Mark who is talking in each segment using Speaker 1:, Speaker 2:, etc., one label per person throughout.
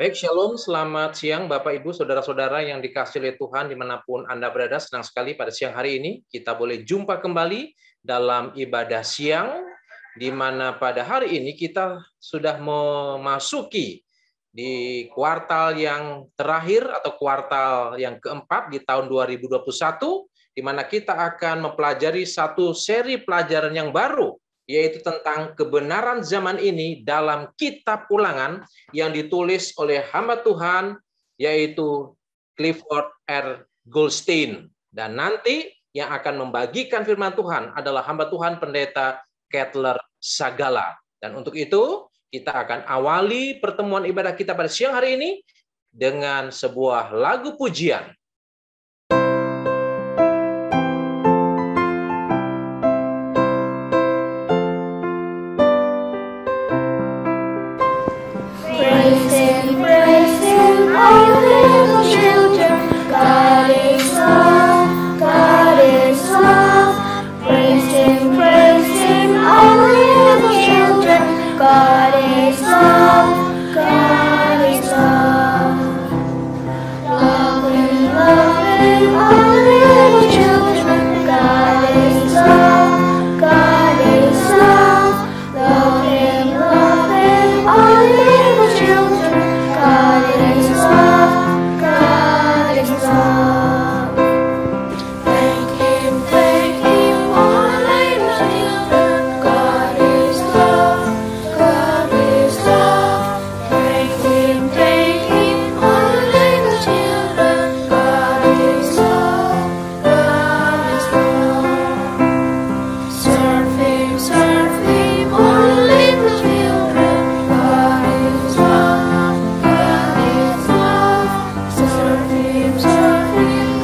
Speaker 1: Baik, Shalom, selamat siang Bapak Ibu, Saudara-saudara yang dikasihi oleh Tuhan dimanapun Anda berada. Senang sekali pada siang hari ini kita boleh jumpa kembali dalam ibadah siang, di mana pada hari ini kita sudah memasuki di kuartal yang terakhir atau kuartal yang keempat di tahun 2021, di mana kita akan mempelajari satu seri pelajaran yang baru, yaitu tentang kebenaran zaman ini dalam kitab Ulangan yang ditulis oleh hamba Tuhan, yaitu Clifford R. Goldstein. Dan nanti yang akan membagikan firman Tuhan adalah hamba Tuhan Pendeta Kettler Sagala. Dan untuk itu, kita akan awali pertemuan ibadah kita pada siang hari ini dengan sebuah lagu pujian.
Speaker 2: God is love, God is love. Loving, loving all little children. God is love, God is love. Loving, loving all little children. God is love, God is love. Thank Him, all little children. God is love. God is love. Thank Him, all little children. God is love. God is love. Serve Him, all little children. God is love. God is love. Serve Him,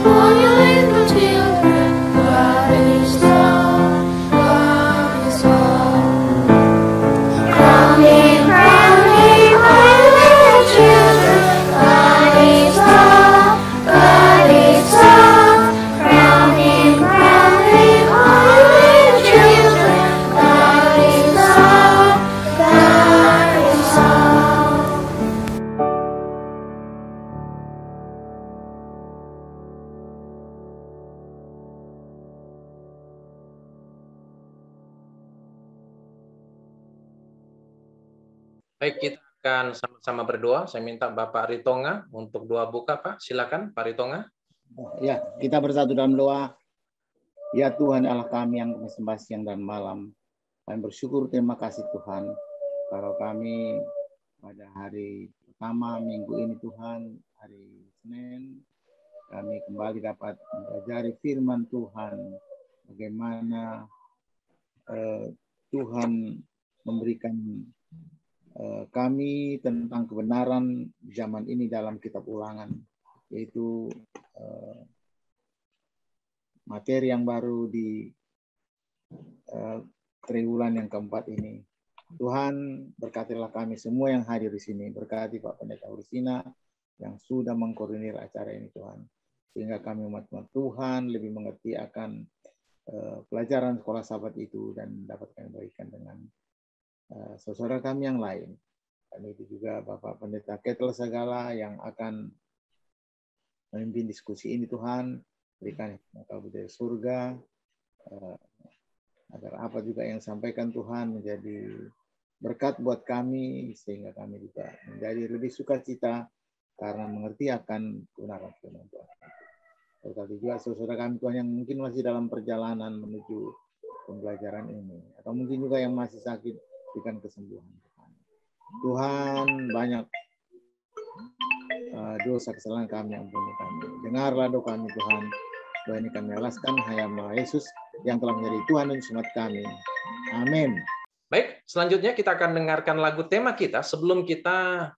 Speaker 2: all little children. God is love. God is love. Crown Him, all little children. God is love. God is love. Crown Him, all little children. God is love. God is love.
Speaker 1: Baik, kita akan sama-sama berdoa. Saya minta Bapak Ritonga untuk doa buka, Pak. Silakan, Pak Ritonga.
Speaker 3: Ya, kita bersatu dalam doa. Ya Tuhan Allah kami yang bersembah siang dan malam. Kami bersyukur, terima kasih Tuhan. Kalau kami pada hari pertama minggu ini Tuhan, hari Senin, kami kembali dapat mempelajari firman Tuhan. Bagaimana Tuhan memberikan kami tentang kebenaran zaman ini dalam kitab Ulangan, yaitu materi yang baru di triwulan yang keempat ini. Tuhan, berkatilah kami semua yang hadir di sini. Berkati Pak Pendeta Ursina yang sudah mengkoordinir acara ini Tuhan. Sehingga kami umat-umat Tuhan lebih mengerti akan pelajaran sekolah sahabat itu dan dapat kami bagikan dengan saudara kami yang lain. Dan itu juga Bapak Pendeta Kettler Sagala yang akan memimpin diskusi ini Tuhan. Berikan kabut dari surga, agar apa juga yang sampaikan Tuhan menjadi berkat buat kami, sehingga kami juga menjadi lebih sukacita karena mengerti akan kebenaran firman Tuhan. Berkati juga saudara kami Tuhan yang mungkin masih dalam perjalanan menuju pembelajaran ini, atau mungkin juga yang masih sakit, berikan kesembuhan Tuhan. Tuhan, banyak dosa kesalahan kami, ampuni kami. Dengarlah doa kami Tuhan. Doa ini kami alaskan hanya melalui Yesus yang telah menjadi Tuhan dan Jemaat kami. Amin.
Speaker 1: Baik, selanjutnya kita akan dengarkan lagu tema kita sebelum kita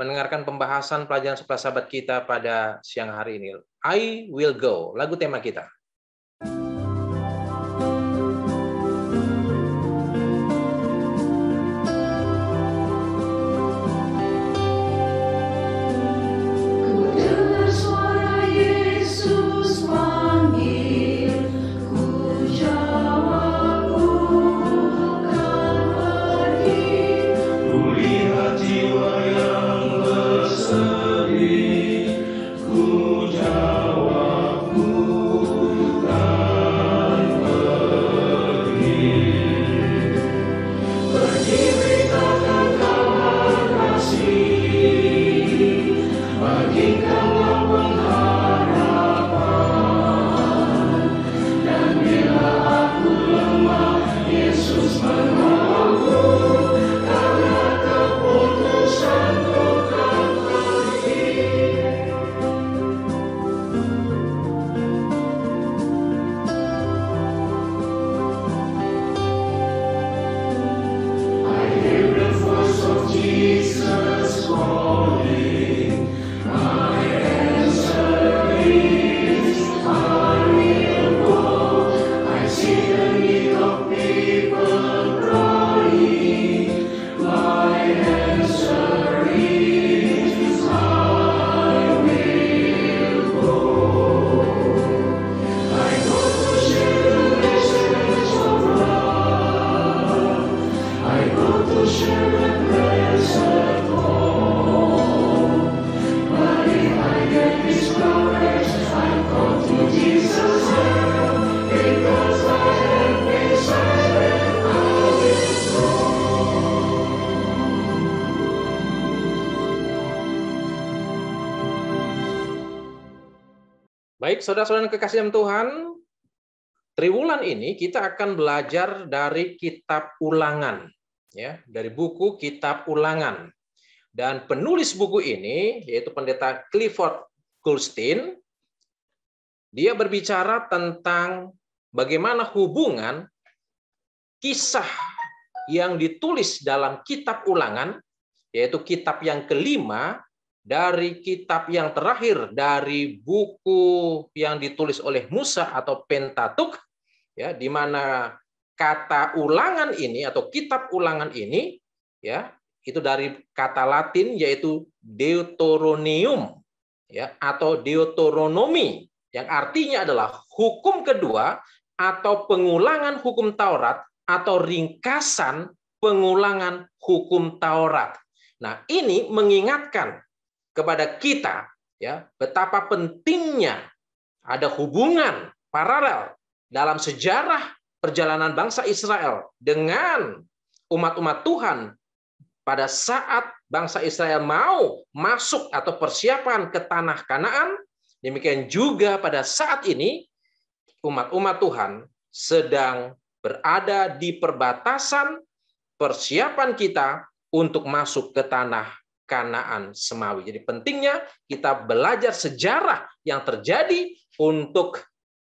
Speaker 1: mendengarkan pembahasan pelajaran sekolah sahabat kita pada siang hari ini. I Will Go, lagu tema kita.
Speaker 2: Kulihat jiwa yang
Speaker 1: Baik, saudara-saudara yang kekasih dalam Tuhan, triwulan ini kita akan belajar dari kitab Ulangan, ya, dari buku Kitab Ulangan. Dan penulis buku ini yaitu Pendeta Clifford Goldstein. Dia berbicara tentang bagaimana hubungan kisah yang ditulis dalam kitab Ulangan, yaitu kitab yang kelima dari kitab yang terakhir dari buku yang ditulis oleh Musa atau Pentateuch, ya, di mana kata ulangan ini atau kitab Ulangan ini, ya, itu dari kata Latin yaitu Deuteronomium, ya, atau Deuteronomi, yang artinya adalah hukum kedua atau pengulangan hukum Taurat atau ringkasan pengulangan hukum Taurat. Nah, ini mengingatkan kepada kita, ya, betapa pentingnya ada hubungan paralel dalam sejarah perjalanan bangsa Israel dengan umat-umat Tuhan pada saat bangsa Israel mau masuk atau persiapan ke tanah Kanaan. Demikian juga pada saat ini umat-umat Tuhan sedang berada di perbatasan persiapan kita untuk masuk ke tanah Kanaan Semawi. Jadi pentingnya kita belajar sejarah yang terjadi untuk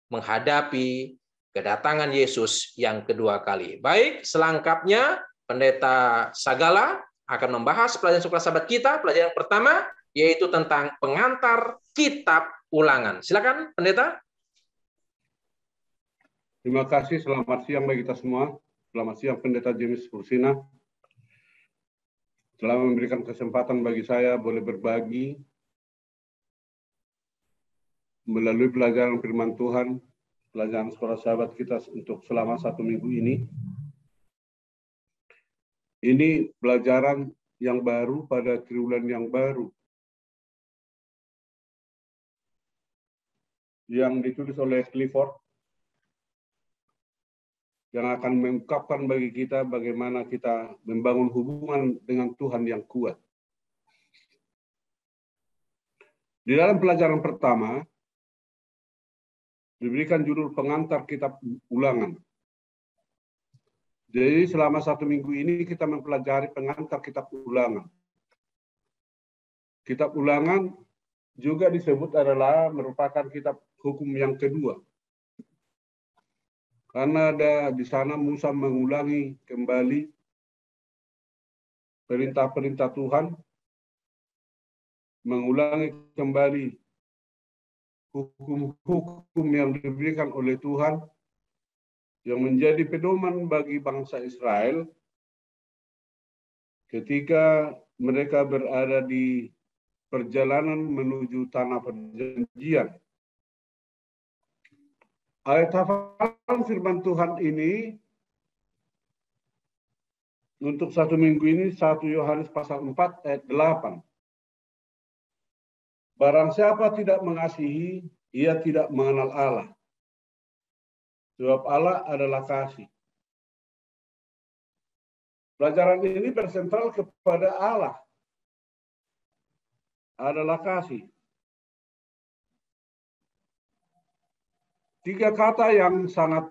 Speaker 1: menghadapi kedatangan Yesus yang kedua kali. Baik, selengkapnya Pendeta Sagala akan membahas pelajaran sekolah sahabat kita. Pelajaran pertama yaitu tentang pengantar kitab Ulangan. Silakan, Pendeta.
Speaker 4: Terima kasih. Selamat siang bagi kita semua. Selamat siang, Pendeta James Ursina. Telah memberikan kesempatan bagi saya boleh berbagi melalui pelajaran firman Tuhan, pelajaran sekolah sahabat kita untuk selama 1 minggu ini. Ini pelajaran yang baru pada triwulan yang baru, yang ditulis oleh Clifford, yang akan mengungkapkan bagi kita bagaimana kita membangun hubungan dengan Tuhan yang kuat. Di dalam pelajaran pertama, diberikan judul pengantar kitab Ulangan. Jadi selama 1 minggu ini kita mempelajari pengantar kitab Ulangan. Kitab Ulangan juga disebut adalah merupakan kitab hukum yang kedua. Karena ada di sana Musa mengulangi kembali perintah-perintah Tuhan, mengulangi kembali hukum-hukum yang diberikan oleh Tuhan, yang menjadi pedoman bagi bangsa Israel ketika mereka berada di perjalanan menuju tanah perjanjian. Ayat hafalan firman Tuhan ini untuk 1 minggu ini 1 Yohanes pasal 4 ayat 8. Barang siapa tidak mengasihi, ia tidak mengenal Allah. Sebab Allah adalah kasih. Pelajaran ini bersentral kepada Allah adalah kasih. 3 kata yang sangat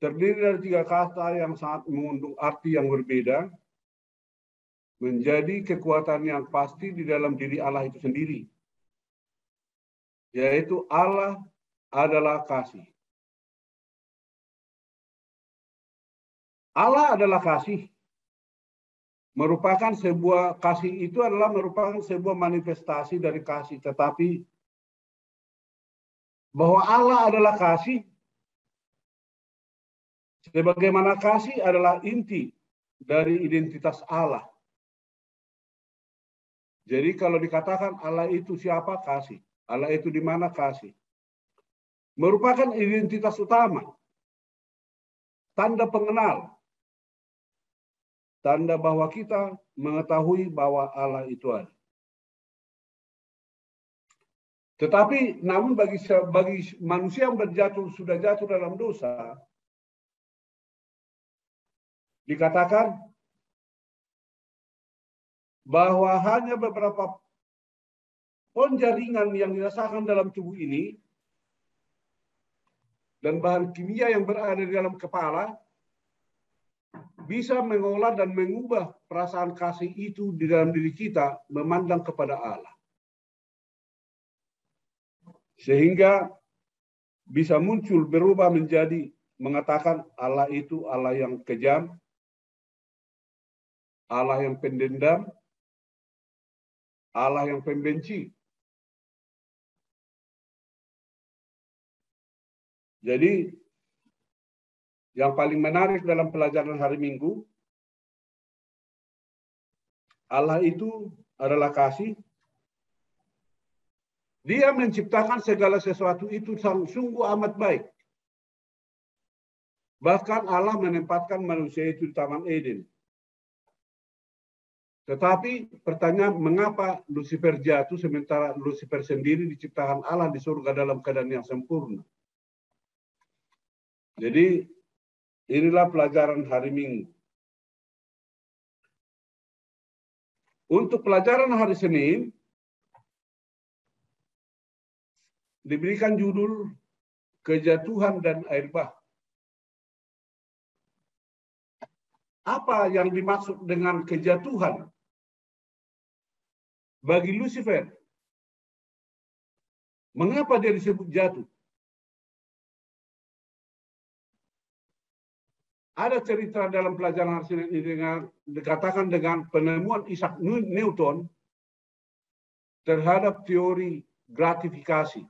Speaker 4: terdiri dari 3 kata yang sangat mengandung arti yang berbeda, menjadi kekuatan yang pasti di dalam diri Allah itu sendiri, yaitu Allah adalah kasih. Allah adalah kasih. Merupakan sebuah kasih itu adalah merupakan sebuah manifestasi dari kasih, tetapi bahwa Allah adalah kasih, sebagaimana kasih adalah inti dari identitas Allah. Jadi kalau dikatakan Allah itu siapa? Kasih. Allah itu di mana? Kasih. Merupakan identitas utama, tanda pengenal, tanda bahwa kita mengetahui bahwa Allah itu ada. Tetapi namun bagi manusia yang sudah jatuh dalam dosa, dikatakan bahwa hanya beberapa jaringan yang dirasakan dalam tubuh ini dan bahan kimia yang berada di dalam kepala bisa mengolah dan mengubah perasaan kasih itu di dalam diri kita memandang kepada Allah. Sehingga bisa muncul berubah menjadi mengatakan Allah itu Allah yang kejam, Allah yang pendendam, Allah yang pembenci. Jadi yang paling menarik dalam pelajaran hari Minggu, Allah itu adalah kasih. Dia menciptakan segala sesuatu itu sungguh amat baik. Bahkan Allah menempatkan manusia itu di Taman Eden. Tetapi pertanyaan, mengapa Lucifer jatuh sementara Lucifer sendiri diciptakan Allah di surga dalam keadaan yang sempurna? Jadi inilah pelajaran hari Minggu. Untuk pelajaran hari Senin, diberikan judul Kejatuhan dan Air Bah. Apa yang dimaksud dengan kejatuhan bagi Lucifer? Mengapa dia disebut jatuh? Ada cerita dalam pelajaran hari Senin ini dikatakan dengan penemuan Isaac Newton terhadap teori gratifikasi.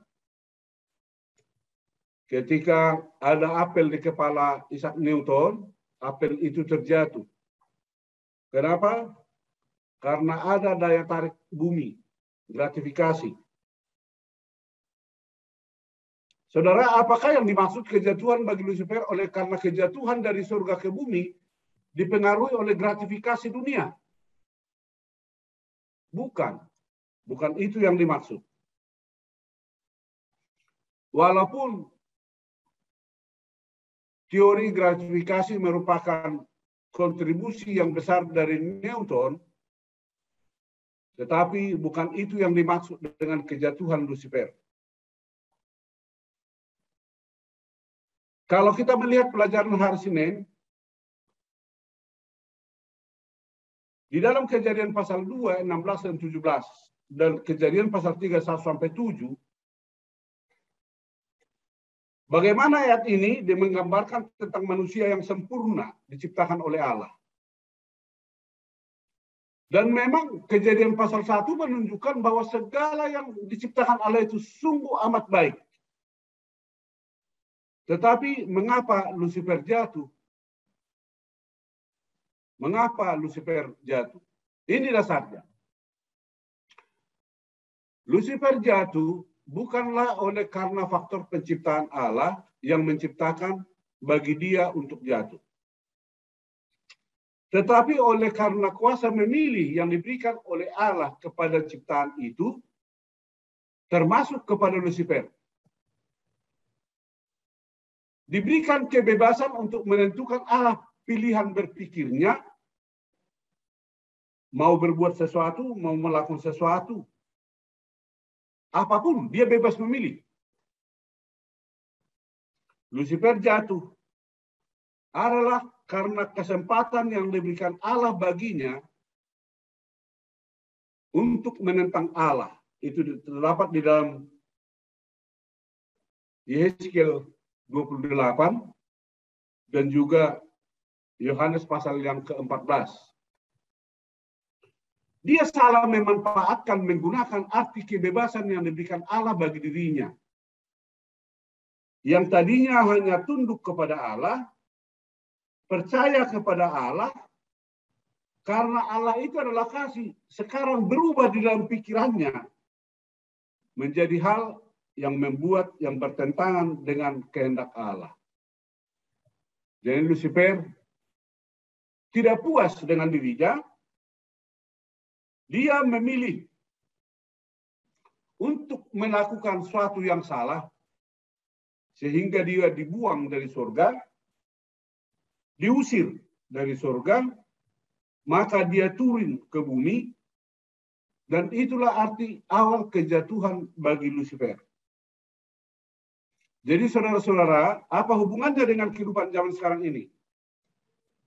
Speaker 4: Ketika ada apel di kepala Isaac Newton, apel itu terjatuh. Kenapa? Karena ada daya tarik bumi, gratifikasi. Saudara, apakah yang dimaksud kejatuhan bagi Lucifer oleh karena kejatuhan dari surga ke bumi dipengaruhi oleh gratifikasi dunia? Bukan. Bukan itu yang dimaksud. Walaupun teori gratifikasi merupakan kontribusi yang besar dari Newton, tetapi bukan itu yang dimaksud dengan kejatuhan Lucifer. Kalau kita melihat pelajaran hari Senin, di dalam Kejadian pasal 2, 16 dan 17, dan Kejadian pasal 3, 1-7, bagaimana ayat ini dia menggambarkan tentang manusia yang sempurna diciptakan oleh Allah. Dan memang Kejadian pasal 1 menunjukkan bahwa segala yang diciptakan Allah itu sungguh amat baik. Tetapi mengapa Lucifer jatuh? Mengapa Lucifer jatuh? Ini dasarnya. Lucifer jatuh bukanlah oleh karena faktor penciptaan Allah yang menciptakan bagi dia untuk jatuh. Tetapi oleh karena kuasa memilih yang diberikan oleh Allah kepada ciptaan itu, termasuk kepada Lucifer. Diberikan kebebasan untuk menentukan arah pilihan berpikirnya, mau berbuat sesuatu, mau melakukan sesuatu. Apapun, dia bebas memilih. Lucifer jatuh adalah karena kesempatan yang diberikan Allah baginya untuk menentang Allah. Itu terdapat di dalam Yeskiel 28 dan juga Yohanes pasal yang ke-14. Dia salah memanfaatkan menggunakan arti kebebasan yang diberikan Allah bagi dirinya. Yang tadinya hanya tunduk kepada Allah, percaya kepada Allah, karena Allah itu adalah kasih. Sekarang berubah di dalam pikirannya menjadi hal yang membuat yang bertentangan dengan kehendak Allah. Jadi Lucifer tidak puas dengan dirinya. Dia memilih untuk melakukan sesuatu yang salah sehingga dia dibuang dari surga, diusir dari surga, maka dia turun ke bumi Dan itulah arti awal kejatuhan bagi Lucifer. Jadi saudara-saudara, apa hubungannya dengan kehidupan zaman sekarang ini?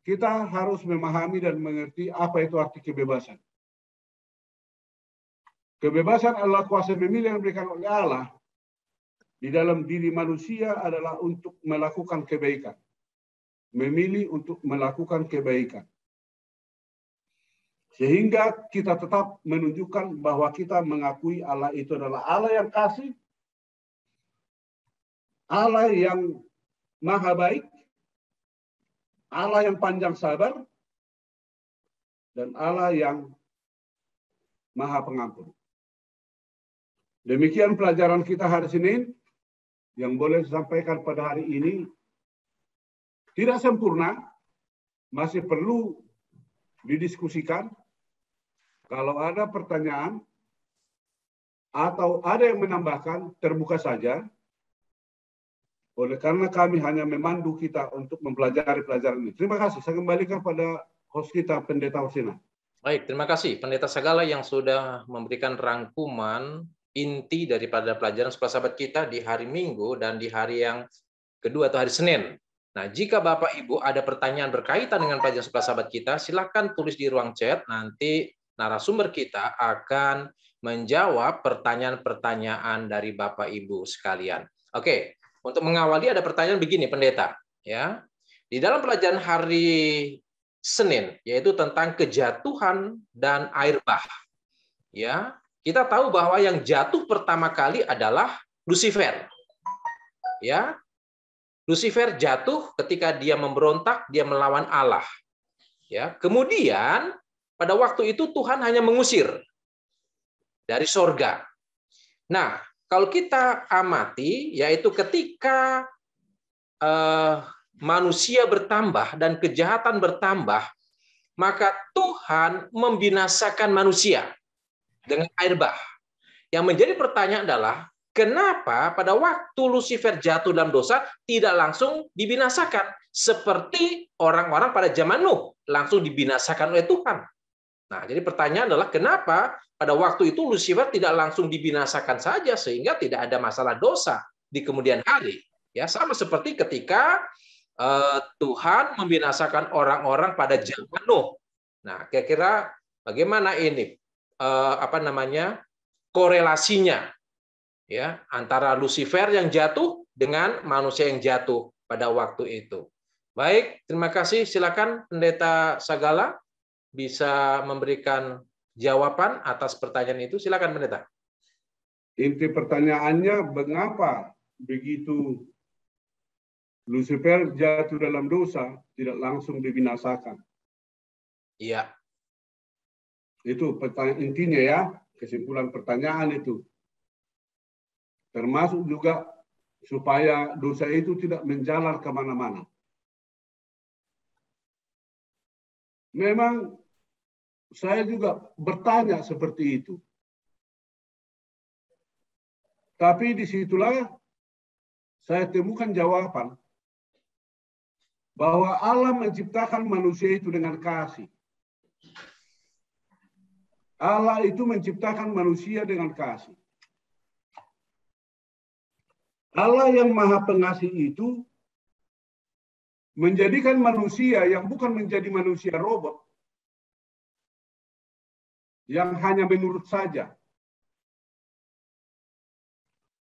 Speaker 4: Kita harus memahami dan mengerti apa itu arti kebebasan. Kebebasan adalah kuasa memilih yang diberikan oleh Allah di dalam diri manusia adalah untuk melakukan kebaikan. Memilih untuk melakukan kebaikan. Sehingga kita tetap menunjukkan bahwa kita mengakui Allah itu adalah Allah yang kasih, Allah yang maha baik, Allah yang panjang sabar, dan Allah yang maha pengampun. Demikian pelajaran kita hari Senin yang boleh disampaikan pada hari ini. Tidak sempurna, masih perlu didiskusikan. Kalau ada pertanyaan atau ada yang menambahkan, terbuka saja. Oleh karena kami hanya memandu kita untuk mempelajari pelajaran ini. Terima kasih. Saya kembalikan pada host kita, Pendeta Ursina.
Speaker 1: Baik, terima kasih Pendeta Sagala yang sudah memberikan rangkuman inti daripada pelajaran sekolah sahabat kita di hari Minggu dan di hari yang kedua atau hari Senin. Nah, jika Bapak Ibu ada pertanyaan berkaitan dengan pelajaran sekolah sahabat kita, silakan tulis di ruang chat. Nanti narasumber kita akan menjawab pertanyaan-pertanyaan dari Bapak Ibu sekalian. Oke, untuk mengawali ada pertanyaan begini, Pendeta. Ya, di dalam pelajaran hari Senin, yaitu tentang kejatuhan dan air bah. Ya, kita tahu bahwa yang jatuh pertama kali adalah Lucifer. Ya, Lucifer jatuh ketika dia memberontak, dia melawan Allah. Ya, kemudian pada waktu itu Tuhan hanya mengusir dari sorga. Nah, kalau kita amati, yaitu ketika manusia bertambah dan kejahatan bertambah, maka Tuhan membinasakan manusia dengan air bah. Yang menjadi pertanyaan adalah, kenapa pada waktu Lucifer jatuh dalam dosa tidak langsung dibinasakan? Seperti orang-orang pada zaman Nuh, langsung dibinasakan oleh Tuhan. Nah, jadi pertanyaan adalah kenapa pada waktu itu Lucifer tidak langsung dibinasakan saja sehingga tidak ada masalah dosa di kemudian hari. Ya, sama seperti ketika Tuhan membinasakan orang-orang pada zaman Nuh. Nah, kira-kira bagaimana ini korelasinya ya antara Lucifer yang jatuh dengan manusia yang jatuh pada waktu itu. Baik, terima kasih. Silakan Pendeta Sagala bisa memberikan jawaban atas pertanyaan itu. Silakan Pendeta.
Speaker 4: Inti pertanyaannya, mengapa begitu Lucifer jatuh dalam dosa tidak langsung dibinasakan?
Speaker 1: Iya.
Speaker 4: Itu pertanyaan intinya ya, kesimpulan pertanyaan itu. Termasuk juga supaya dosa itu tidak menjalar kemana-mana. Memang saya juga bertanya seperti itu. Tapi disitulah saya temukan jawaban bahwa Allah menciptakan manusia itu dengan kasih. Allah itu menciptakan manusia dengan kasih. Allah yang maha pengasih itu menjadikan manusia yang bukan menjadi manusia robot, yang hanya menurut saja.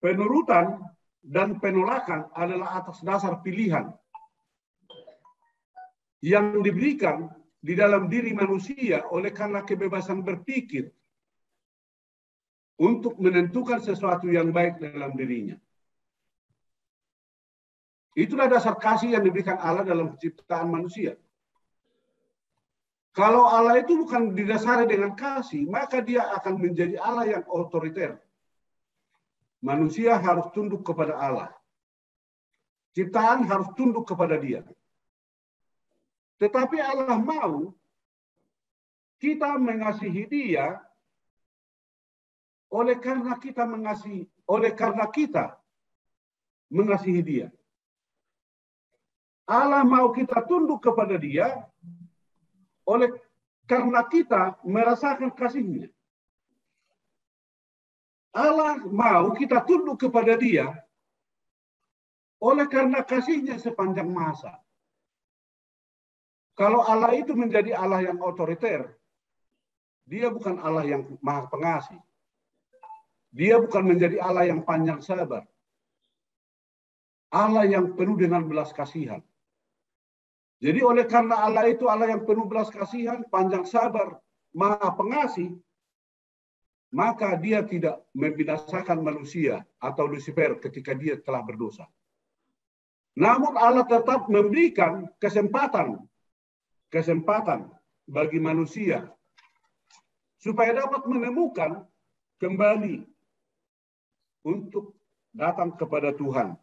Speaker 4: Penurutan dan penolakan adalah atas dasar pilihan yang diberikan di dalam diri manusia oleh karena kebebasan berpikir untuk menentukan sesuatu yang baik dalam dirinya. Itulah dasar kasih yang diberikan Allah dalam penciptaan manusia. Kalau Allah itu bukan didasari dengan kasih, maka dia akan menjadi Allah yang otoriter. Manusia harus tunduk kepada Allah. Ciptaan harus tunduk kepada dia. Tetapi Allah mau kita mengasihi dia oleh karena kita mengasihi dia. Allah mau kita tunduk kepada dia oleh karena kita merasakan kasihnya. Allah mau kita tunduk kepada Dia oleh karena kasihnya sepanjang masa. Kalau Allah itu menjadi Allah yang otoriter, Dia bukan Allah yang maha pengasih. Dia bukan menjadi Allah yang panjang sabar. Allah yang penuh dengan belas kasihan. Jadi oleh karena Allah itu Allah yang penuh belas kasihan, panjang sabar, maha pengasih, maka Dia tidak membinasakan manusia atau Lucifer ketika dia telah berdosa. Namun Allah tetap memberikan kesempatan bagi manusia supaya dapat menemukan kembali untuk datang kepada Tuhan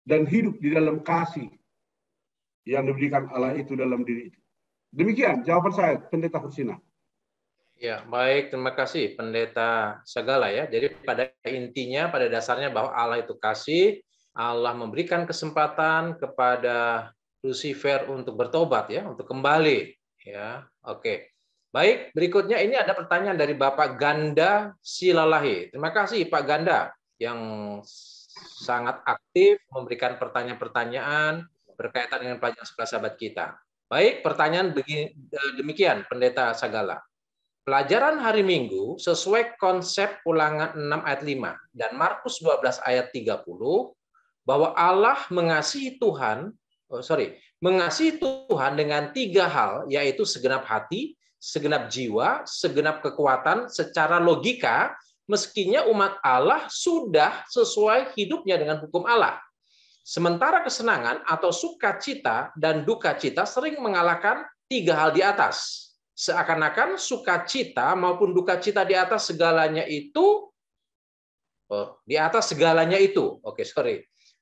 Speaker 4: dan hidup di dalam kasih yang diberikan Allah itu dalam diri itu. Demikian jawaban saya, Pendeta Hursina.
Speaker 1: Ya, baik. Terima kasih, Pendeta Sagala ya. Jadi pada intinya, pada dasarnya bahwa Allah itu kasih, Allah memberikan kesempatan kepada Lucifer untuk bertobat ya, untuk kembali. Ya, oke. Baik, berikutnya ini ada pertanyaan dari Bapak Ganda Silalahi. Terima kasih Pak Ganda yang sangat aktif memberikan pertanyaan-pertanyaan berkaitan dengan pelajaran sekolah sahabat kita. Baik, pertanyaan demikian, Pendeta Sagala. Pelajaran hari Minggu sesuai konsep Ulangan 6 ayat 5 dan Markus 12 ayat 30 bahwa Allah mengasihi Tuhan dengan 3 hal, yaitu segenap hati, segenap jiwa, segenap kekuatan secara logika, meskinya umat Allah sudah sesuai hidupnya dengan hukum Allah. Sementara kesenangan atau sukacita dan duka cita sering mengalahkan 3 hal di atas. Seakan-akan sukacita maupun duka cita di atas segalanya itu,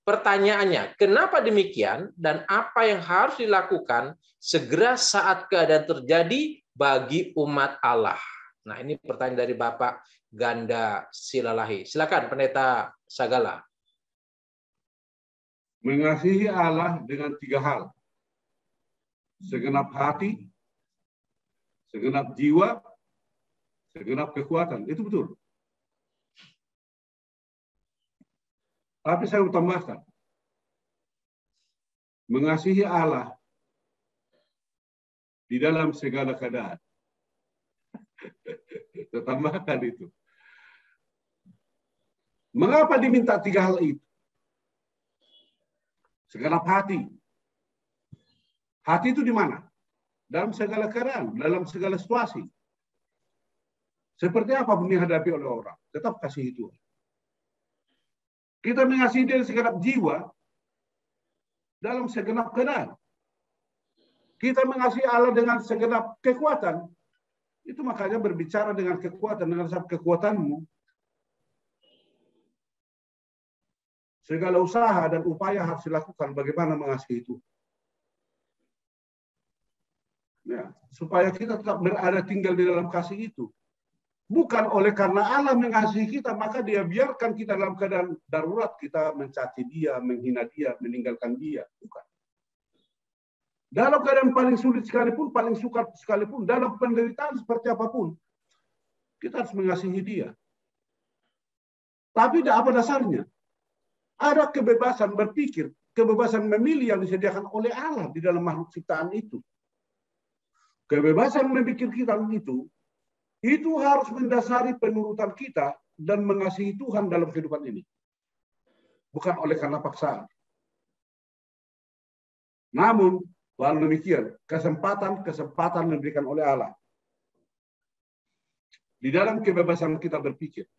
Speaker 1: Pertanyaannya, kenapa demikian dan apa yang harus dilakukan segera saat keadaan terjadi bagi umat Allah? Nah, ini pertanyaan dari Bapak Ganda Silalahi. Silakan, Pendeta Sagala.
Speaker 4: Mengasihi Allah dengan 3 hal. Segenap hati, segenap jiwa, segenap kekuatan. Itu betul. Tapi saya mau tambahkan. Mengasihi Allah di dalam segala keadaan. Saya tambahkan itu. Mengapa diminta 3 hal itu? Segenap hati. Hati itu di mana? Dalam segala keadaan, dalam segala situasi. Seperti apa pun dihadapi oleh orang, tetap kasih itu. Kita mengasihi Dia segenap jiwa, dalam segenap keadaan. Kita mengasihi Allah dengan segenap kekuatan. Itu makanya berbicara dengan kekuatan, dengan kekuatanmu. Segala usaha dan upaya harus dilakukan bagaimana mengasihi itu. Ya, supaya kita tetap berada tinggal di dalam kasih itu. Bukan oleh karena Allah mengasihi kita, maka Dia biarkan kita dalam keadaan darurat, kita mencaci Dia, menghina Dia, meninggalkan Dia. Bukan. Dalam keadaan paling sulit sekalipun, paling sukar sekalipun, dalam penderitaan seperti apapun, kita harus mengasihi Dia. Tapi apa dasarnya? Ada kebebasan berpikir, kebebasan memilih yang disediakan oleh Allah di dalam makhluk ciptaan itu. Kebebasan memikir kita itu harus mendasari penurutan kita dan mengasihi Tuhan dalam kehidupan ini. Bukan oleh karena paksaan. Namun, walau demikian, kesempatan diberikan oleh Allah. Di dalam kebebasan kita berpikir.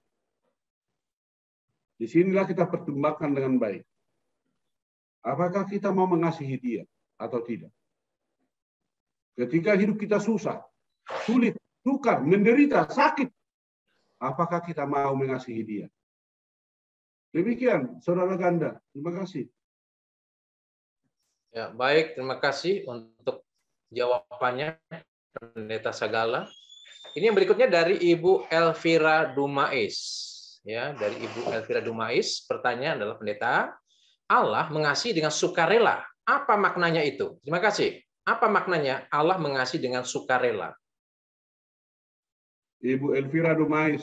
Speaker 4: Disinilah kita pertimbangkan dengan baik. Apakah kita mau mengasihi Dia atau tidak? Ketika hidup kita susah, sulit, sukar, menderita, sakit, apakah kita mau mengasihi Dia? Demikian, Saudara Ganda. Terima kasih.
Speaker 1: Ya, baik, terima kasih untuk jawabannya, Pendeta Sagala. Ini yang berikutnya dari Ibu Elvira Dumais. Ya, dari Ibu Elvira Dumais, pertanyaan adalah, Pendeta, Allah mengasihi dengan sukarela. Apa maknanya itu? Terima kasih. Apa maknanya Allah mengasihi dengan sukarela?
Speaker 4: Ibu Elvira Dumais,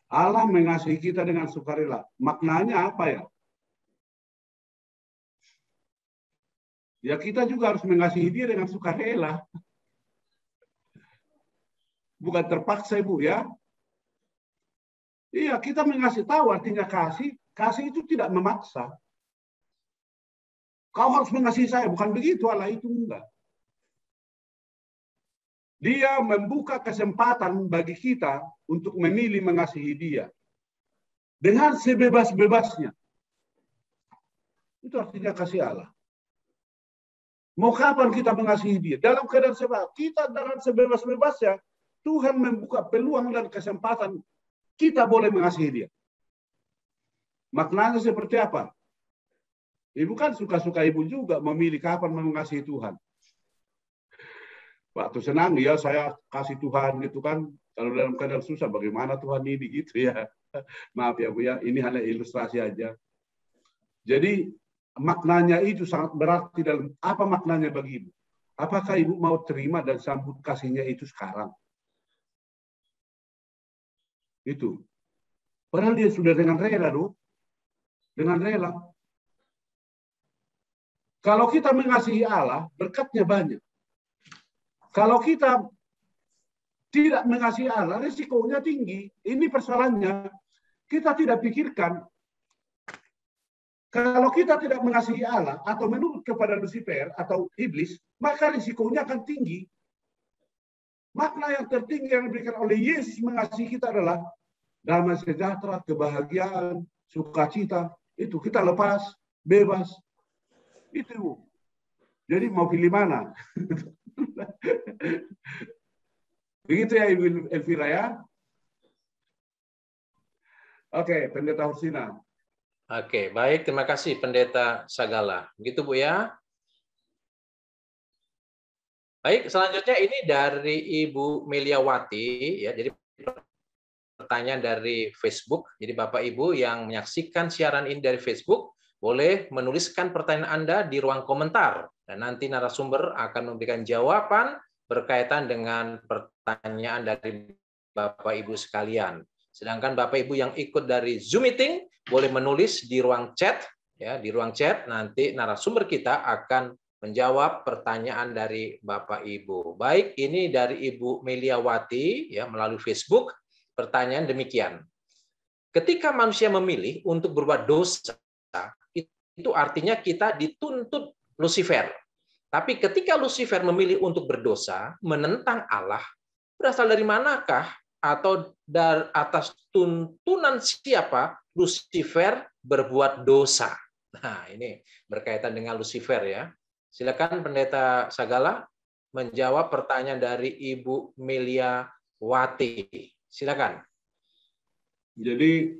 Speaker 4: Allah mengasihi kita dengan sukarela. Maknanya apa ya? Ya kita juga harus mengasihi dia dengan sukarela. Bukan terpaksa, Ibu ya. Iya, kita mengasihi, tahu artinya kasih. Kasih itu tidak memaksa. Kau harus mengasihi saya, bukan begitu. Allah itu enggak. Dia membuka kesempatan bagi kita untuk memilih mengasihi dia dengan sebebas-bebasnya. Itu artinya kasih Allah. Mau kapan kita mengasihi dia? Dalam keadaan sebab kita dalam sebebas-bebasnya, Tuhan membuka peluang dan kesempatan kita boleh mengasihi dia. Maknanya seperti apa? Ibu kan suka-suka ibu juga memilih kapan mengasihi Tuhan. Waktu senang ya saya kasih Tuhan gitu kan. Kalau dalam keadaan susah bagaimana Tuhan ini gitu ya. Maaf ya Bu ya, ini hanya ilustrasi aja. Jadi maknanya itu sangat berarti dalam apa maknanya bagi Ibu? Apakah Ibu mau terima dan sambut kasihnya itu sekarang? Itu. Padahal dia sudah dengan rela, loh. Dengan rela. Kalau kita mengasihi Allah, berkatnya banyak. Kalau kita tidak mengasihi Allah, risikonya tinggi. Ini persoalannya. Kita tidak pikirkan. Kalau kita tidak mengasihi Allah atau menurut kepada Lucifer atau iblis, maka risikonya akan tinggi. Makna yang tertinggi yang diberikan oleh Yesus mengasihi kita adalah damai sejahtera, kebahagiaan, sukacita. Itu kita lepas, bebas. Itu. Jadi mau pilih mana? Begitu ya Ibu Elvira ya. Oke, Pendeta Hursina.
Speaker 1: Oke, baik. Terima kasih Pendeta Sagala. Begitu Bu ya. Baik, selanjutnya ini dari Ibu Meliawati ya. Jadi pertanyaan dari Facebook. Jadi Bapak Ibu yang menyaksikan siaran ini dari Facebook boleh menuliskan pertanyaan Anda di ruang komentar dan nanti narasumber akan memberikan jawaban berkaitan dengan pertanyaan dari Bapak Ibu sekalian. Sedangkan Bapak Ibu yang ikut dari Zoom meeting boleh menulis di ruang chat ya, di ruang chat nanti narasumber kita akan menjawab pertanyaan dari Bapak Ibu. Baik, ini dari Ibu Meliawati ya melalui Facebook. Pertanyaan demikian. Ketika manusia memilih untuk berbuat dosa, itu artinya kita dituntut Lucifer. Tapi ketika Lucifer memilih untuk berdosa, menentang Allah, berasal dari manakah atau dari atas tuntunan siapa Lucifer berbuat dosa? Nah, ini berkaitan dengan Lucifer ya. Silakan Pendeta Sagala menjawab pertanyaan dari Ibu Meliawati. Silakan.
Speaker 4: Jadi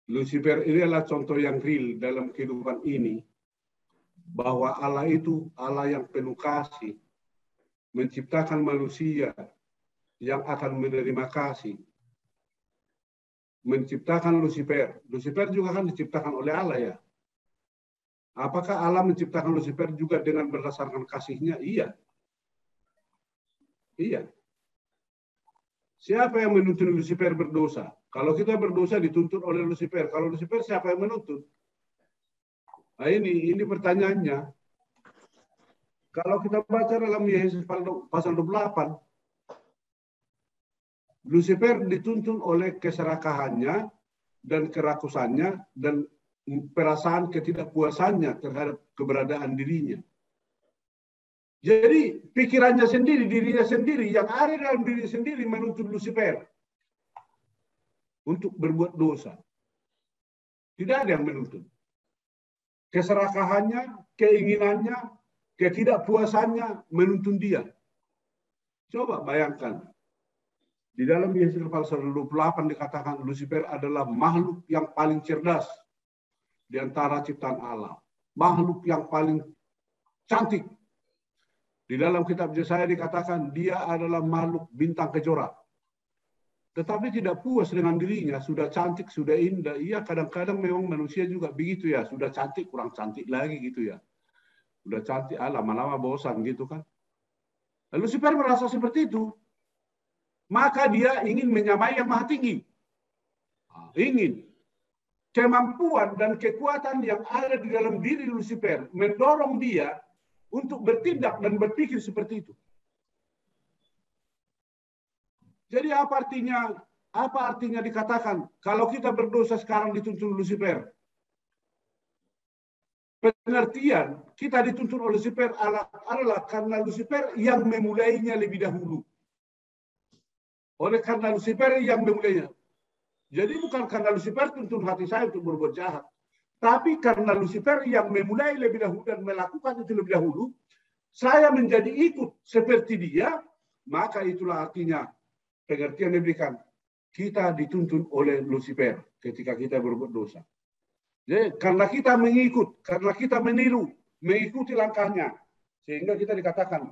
Speaker 4: Lucifer ini adalah contoh yang real dalam kehidupan ini. Bahwa Allah itu Allah yang penuh kasih. Menciptakan manusia yang akan menerima kasih. Menciptakan Lucifer. Lucifer juga kan diciptakan oleh Allah ya. Apakah Allah menciptakan Lucifer juga dengan berdasarkan kasihnya? Iya. Iya. Siapa yang menuntut Lucifer berdosa? Kalau kita berdosa dituntut oleh Lucifer. Kalau Lucifer siapa yang menuntut? Nah ini pertanyaannya. Kalau kita baca dalam Yesus pasal 28, Lucifer dituntun oleh keserakahannya dan kerakusannya dan perasaan ketidakpuasannya terhadap keberadaan dirinya. Jadi pikirannya sendiri, dirinya sendiri, yang ada dalam diri sendiri menuntut Lucifer untuk berbuat dosa. Tidak ada yang menuntut. Keserakahannya, keinginannya, ketidakpuasannya menuntun dia. Coba bayangkan. Di dalam Yesus pasal 28 dikatakan Lucifer adalah makhluk yang paling cerdas di antara ciptaan Allah. Makhluk yang paling cantik. Di dalam kitab Yesaya dikatakan dia adalah makhluk bintang kejora. Tetapi tidak puas dengan dirinya, sudah cantik, sudah indah. Iya, kadang-kadang memang manusia juga begitu ya, sudah cantik, kurang cantik lagi gitu ya. Sudah cantik, lama-lama bosan gitu kan. Lalu Lucifer merasa seperti itu. maka dia ingin menyamai yang maha tinggi. Ingin. Kemampuan dan kekuatan yang ada di dalam diri Lucifer mendorong dia untuk bertindak dan berpikir seperti itu. Jadi apa artinya dikatakan kalau kita berdosa sekarang dituntun Lucifer? Pengertian kita dituntun oleh Lucifer adalah karena Lucifer yang memulainya lebih dahulu. Oleh karena Lucifer yang memulainya. Jadi bukan karena Lucifer tuntun hati saya untuk berbuat jahat. Tapi karena Lucifer yang memulai lebih dahulu dan melakukan itu lebih dahulu, saya menjadi ikut seperti dia, maka itulah artinya pengertian diberikan. Kita dituntun oleh Lucifer ketika kita berbuat dosa. Jadi, karena kita mengikut, karena kita meniru, mengikuti langkahnya, sehingga kita dikatakan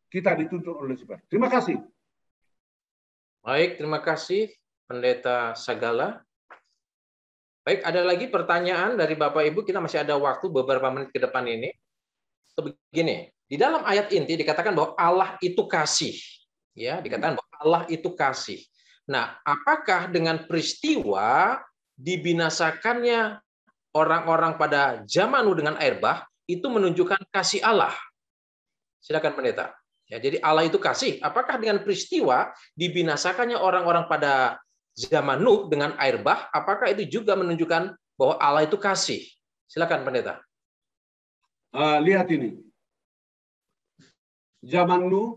Speaker 4: kita dituntun oleh Lucifer. Terima kasih.
Speaker 1: Baik, terima kasih Pendeta Sagala. Baik, ada lagi pertanyaan dari Bapak Ibu. Kita masih ada waktu beberapa menit ke depan ini. Begini, di dalam ayat inti dikatakan bahwa Allah itu kasih. Ya, dikatakan bahwa Allah itu kasih. Nah, apakah dengan peristiwa dibinasakannya orang-orang pada zaman Nuh dengan air bah itu menunjukkan kasih Allah? Silakan Pendeta. Ya, jadi Allah itu kasih. Apakah dengan peristiwa dibinasakannya orang-orang pada zaman Nuh dengan air bah, apakah itu juga menunjukkan bahwa Allah itu kasih? Silakan Pendeta.
Speaker 4: Lihat ini. Zaman Nuh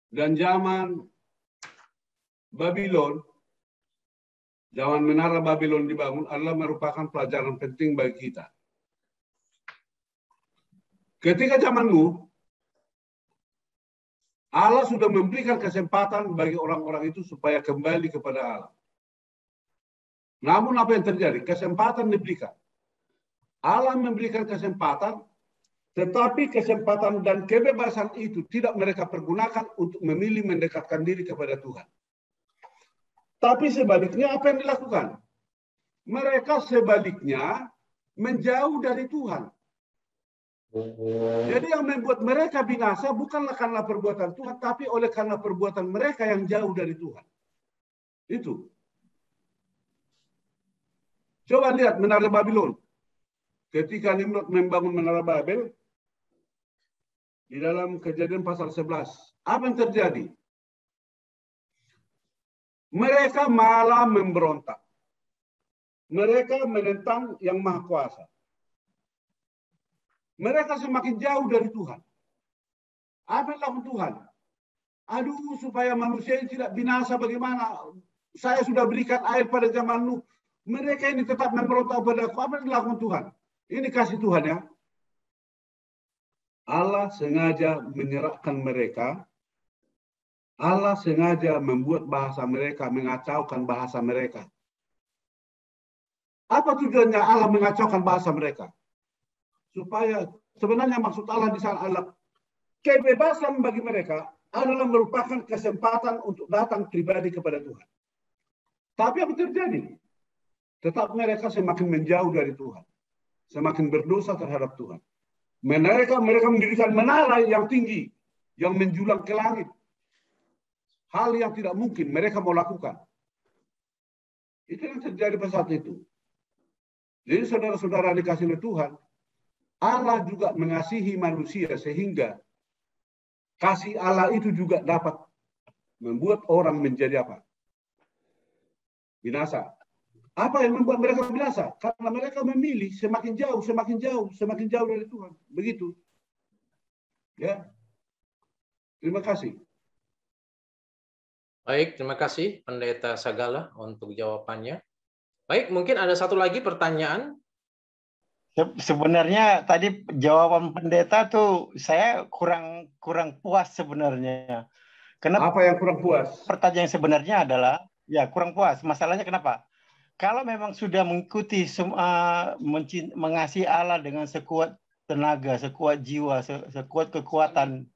Speaker 4: dan zaman Babylon, zaman menara Babylon dibangun adalah merupakan pelajaran penting bagi kita. Ketika zaman Nuh, Allah sudah memberikan kesempatan bagi orang-orang itu supaya kembali kepada Allah. Namun apa yang terjadi? Kesempatan diberikan. Allah memberikan kesempatan, tetapi kesempatan dan kebebasan itu tidak mereka pergunakan untuk memilih mendekatkan diri kepada Tuhan. Tapi sebaliknya apa yang dilakukan? Mereka sebaliknya menjauh dari Tuhan. Jadi yang membuat mereka binasa bukanlah karena perbuatan Tuhan, tapi oleh karena perbuatan mereka yang jauh dari Tuhan. Itu. Coba lihat menara Babylon. Ketika Nimrod membangun menara Babel, di dalam Kejadian pasal 11, apa yang terjadi? Mereka malah memberontak. Mereka menentang yang Maha Kuasa. Mereka semakin jauh dari Tuhan. Apa yang dilakukan Tuhan? Aduh, supaya manusia ini tidak binasa bagaimana? Saya sudah berikan air pada zaman Nuh. Mereka ini tetap memberontak pada aku. Apa yang dilakukan Tuhan? Ini kasih Tuhan ya. Allah sengaja menyerahkan mereka. Allah sengaja membuat bahasa mereka, mengacaukan bahasa mereka. Apa tujuannya Allah mengacaukan bahasa mereka? Supaya sebenarnya maksud Allah di sana adalah kebebasan bagi mereka adalah merupakan kesempatan untuk datang pribadi kepada Tuhan. Tapi apa terjadi? Tetap mereka semakin menjauh dari Tuhan. Semakin berdosa terhadap Tuhan. Mereka mendirikan menara yang tinggi, yang menjulang ke langit. Hal yang tidak mungkin mereka mau lakukan. Itu yang terjadi pada saat itu. Jadi saudara-saudara dikasih oleh Tuhan, Allah juga mengasihi manusia sehingga kasih Allah itu juga dapat membuat orang menjadi apa? Binasa. Apa yang membuat mereka binasa? Karena mereka memilih semakin jauh, semakin jauh, semakin jauh dari Tuhan. Begitu. Ya. Terima kasih.
Speaker 1: Baik, terima kasih Pendeta Sagala untuk jawabannya. Baik, mungkin ada satu lagi pertanyaan.
Speaker 5: Sebenarnya tadi jawaban pendeta tuh saya kurang puas sebenarnya. Kenapa?
Speaker 4: Apa yang kurang puas?
Speaker 5: Pertanyaan sebenarnya adalah ya kurang puas. Masalahnya kenapa? Kalau memang sudah mengikuti mengasihi Allah dengan sekuat tenaga, sekuat jiwa, sekuat kekuatan,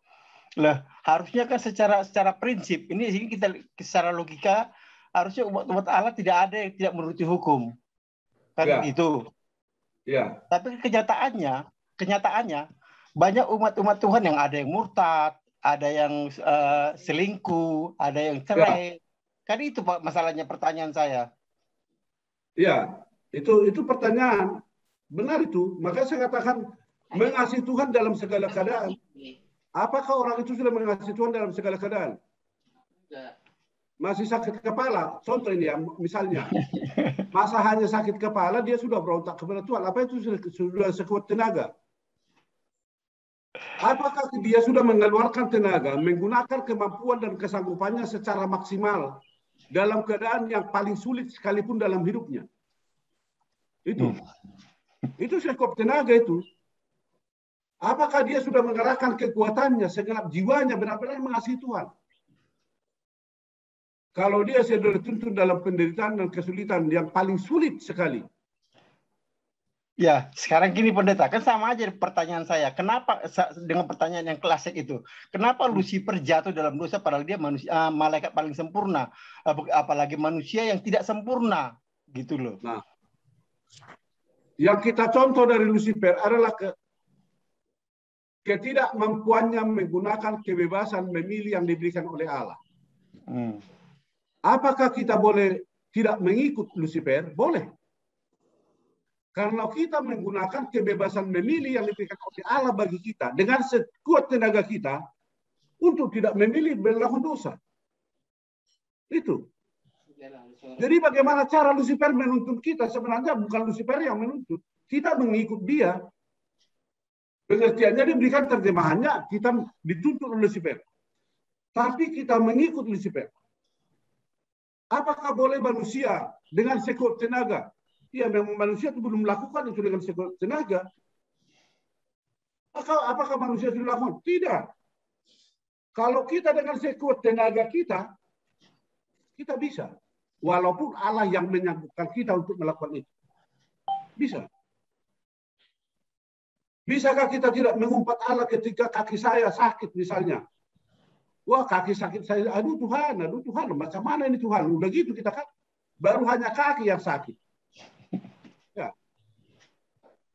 Speaker 5: lah harusnya kan secara prinsip ini kita secara logika harusnya umat Allah tidak ada yang tidak menuruti hukum. Kan
Speaker 4: ya.
Speaker 5: Itu.
Speaker 4: Ya.
Speaker 5: Tapi kenyataannya banyak umat Tuhan yang ada yang murtad, ada yang selingkuh, ada yang cerai. Kan itu Pak masalahnya pertanyaan saya.
Speaker 4: Ya, itu pertanyaan. Benar itu. Maka saya katakan mengasihi Tuhan dalam segala keadaan. Apakah orang itu sudah mengasihi Tuhan dalam segala keadaan? Masih sakit kepala. Contoh ini ya, misalnya. Masa hanya sakit kepala, dia sudah berontak kepada Tuhan. Apa itu sudah sekuat tenaga? Apakah dia sudah mengeluarkan tenaga, menggunakan kemampuan dan kesanggupannya secara maksimal dalam keadaan yang paling sulit sekalipun dalam hidupnya? Itu sekuat tenaga itu. Apakah dia sudah mengerahkan kekuatannya, segenap jiwanya benar-benar mengasihi Tuhan? Kalau dia sudah dituntun dalam penderitaan dan kesulitan yang paling sulit sekali.
Speaker 5: Ya, sekarang gini pendeta, kan sama aja pertanyaan saya. Kenapa dengan pertanyaan yang klasik itu? Kenapa Lucifer jatuh dalam dosa padahal dia manusia, malaikat paling sempurna, apalagi manusia yang tidak sempurna, gitu loh.
Speaker 4: Nah, yang kita contoh dari Lucifer adalah ketidakmampuannya menggunakan kebebasan memilih yang diberikan oleh Allah. Apakah kita boleh tidak mengikut Lucifer? Boleh. Karena kita menggunakan kebebasan memilih yang diberikan oleh Allah bagi kita dengan sekuat tenaga kita untuk tidak memilih melakukan dosa. Itu. Jadi bagaimana cara Lucifer menuntut kita? Sebenarnya bukan Lucifer yang menuntut. Kita mengikut dia. Pengertiannya diberikan terjemahannya, kita dituntut oleh Lucifer. Tapi kita mengikut Lucifer. Apakah boleh manusia dengan sekuat tenaga? Ya, memang manusia itu belum melakukan itu dengan sekuat tenaga. Apakah manusia sudah melakukan? Tidak. Kalau kita dengan sekuat tenaga kita bisa. Walaupun Allah yang menyanggupan kita untuk melakukan itu. Bisa. Bisakah kita tidak mengumpat Allah ketika kaki saya sakit misalnya? Wah, kaki sakit saya. Aduh Tuhan, macam mana ini Tuhan? Udah gitu kita kan. Baru hanya kaki yang sakit. Ya.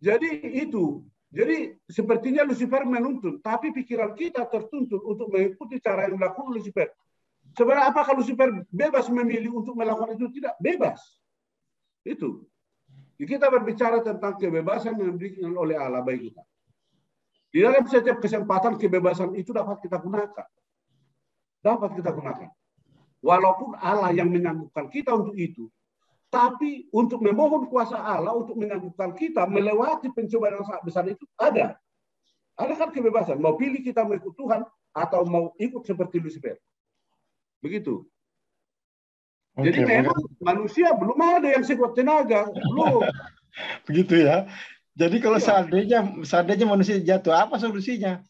Speaker 4: Jadi itu. Jadi sepertinya Lucifer menuntut, tapi pikiran kita tertuntut untuk mengikuti cara yang dilakukan Lucifer. Sebenarnya apakah Lucifer bebas memilih untuk melakukan itu? Tidak, bebas. Itu. Jadi kita berbicara tentang kebebasan yang diberikan oleh Allah bagi kita. Di dalam setiap kesempatan kebebasan itu dapat kita gunakan. Dapat kita gunakan. Walaupun Allah yang menyanggupan kita untuk itu, tapi untuk memohon kuasa Allah untuk menyanggupan kita melewati pencobaan yang sangat besar itu ada. Ada kan kebebasan. Mau pilih kita mengikut Tuhan atau mau ikut seperti Lucifer. Begitu. Jadi memang manusia belum ada yang sekuat tenaga. Belum.
Speaker 5: Begitu ya. Jadi kalau seandainya manusia jatuh, apa solusinya?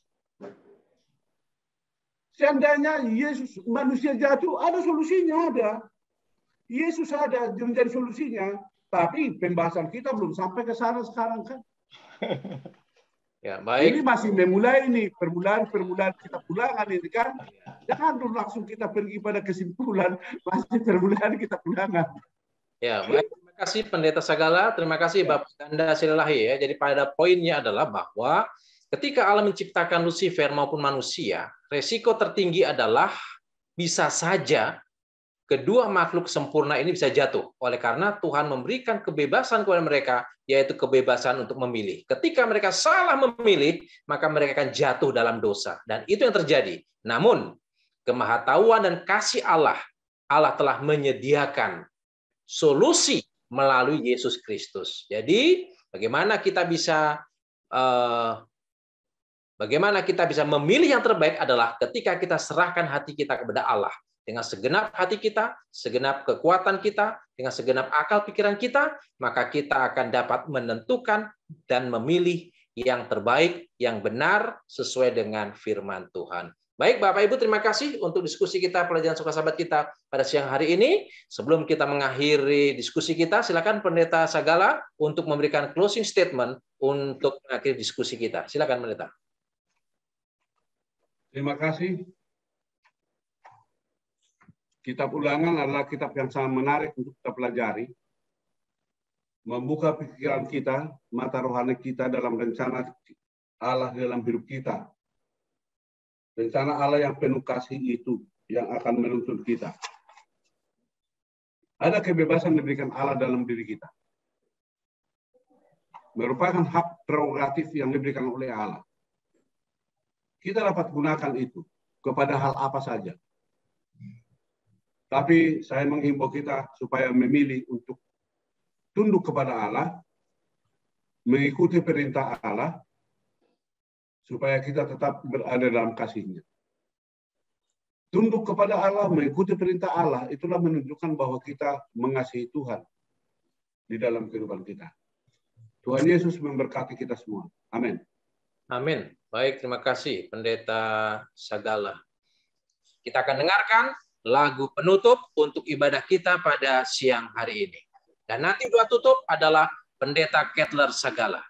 Speaker 4: Seandainya Yesus manusia jatuh, ada solusinya, ada. Yesus ada menjadi solusinya, tapi pembahasan kita belum sampai ke sana sekarang kan.
Speaker 1: Ya, baik.
Speaker 4: Ini masih memulai ini permulaan kita pulangan ini kan. Jangan dulu langsung kita pergi pada kesimpulan, masih permulaan kita pulangan.
Speaker 1: Ya, baik. Terima kasih Pendeta Sagala, terima kasih Bapak Ganda Silalahi ya. Jadi pada poinnya adalah bahwa ketika Allah menciptakan Lucifer maupun manusia, resiko tertinggi adalah bisa saja kedua makhluk sempurna ini bisa jatuh. Oleh karena Tuhan memberikan kebebasan kepada mereka, yaitu kebebasan untuk memilih. Ketika mereka salah memilih, maka mereka akan jatuh dalam dosa. Dan itu yang terjadi. Namun, kemahatauan dan kasih Allah telah menyediakan solusi melalui Yesus Kristus. Jadi, bagaimana kita bisa memilih yang terbaik adalah ketika kita serahkan hati kita kepada Allah. Dengan segenap hati kita, segenap kekuatan kita, dengan segenap akal pikiran kita, maka kita akan dapat menentukan dan memilih yang terbaik, yang benar, sesuai dengan firman Tuhan. Baik, Bapak Ibu, terima kasih untuk diskusi kita, pelajaran suka sahabat kita pada siang hari ini. Sebelum kita mengakhiri diskusi kita, silakan Pendeta Sagala untuk memberikan closing statement untuk mengakhiri diskusi kita. Silakan, Pendeta.
Speaker 4: Terima kasih. Kitab Ulangan adalah kitab yang sangat menarik untuk kita pelajari. Membuka pikiran kita, mata rohani kita dalam rencana Allah dalam hidup kita. Rencana Allah yang penuh kasih itu yang akan menuntun kita. Ada kebebasan diberikan Allah dalam diri kita. Merupakan hak prerogatif yang diberikan oleh Allah. Kita dapat gunakan itu kepada hal apa saja. Tapi saya menghimbau kita supaya memilih untuk tunduk kepada Allah, mengikuti perintah Allah, supaya kita tetap berada dalam kasih-Nya. Tunduk kepada Allah, mengikuti perintah Allah, itulah menunjukkan bahwa kita mengasihi Tuhan di dalam kehidupan kita. Tuhan Yesus memberkati kita semua. Amin.
Speaker 1: Amin. Baik, terima kasih Pendeta Sagala. Kita akan dengarkan lagu penutup untuk ibadah kita pada siang hari ini. Dan nanti doa tutup adalah Pendeta Kettler Sagala.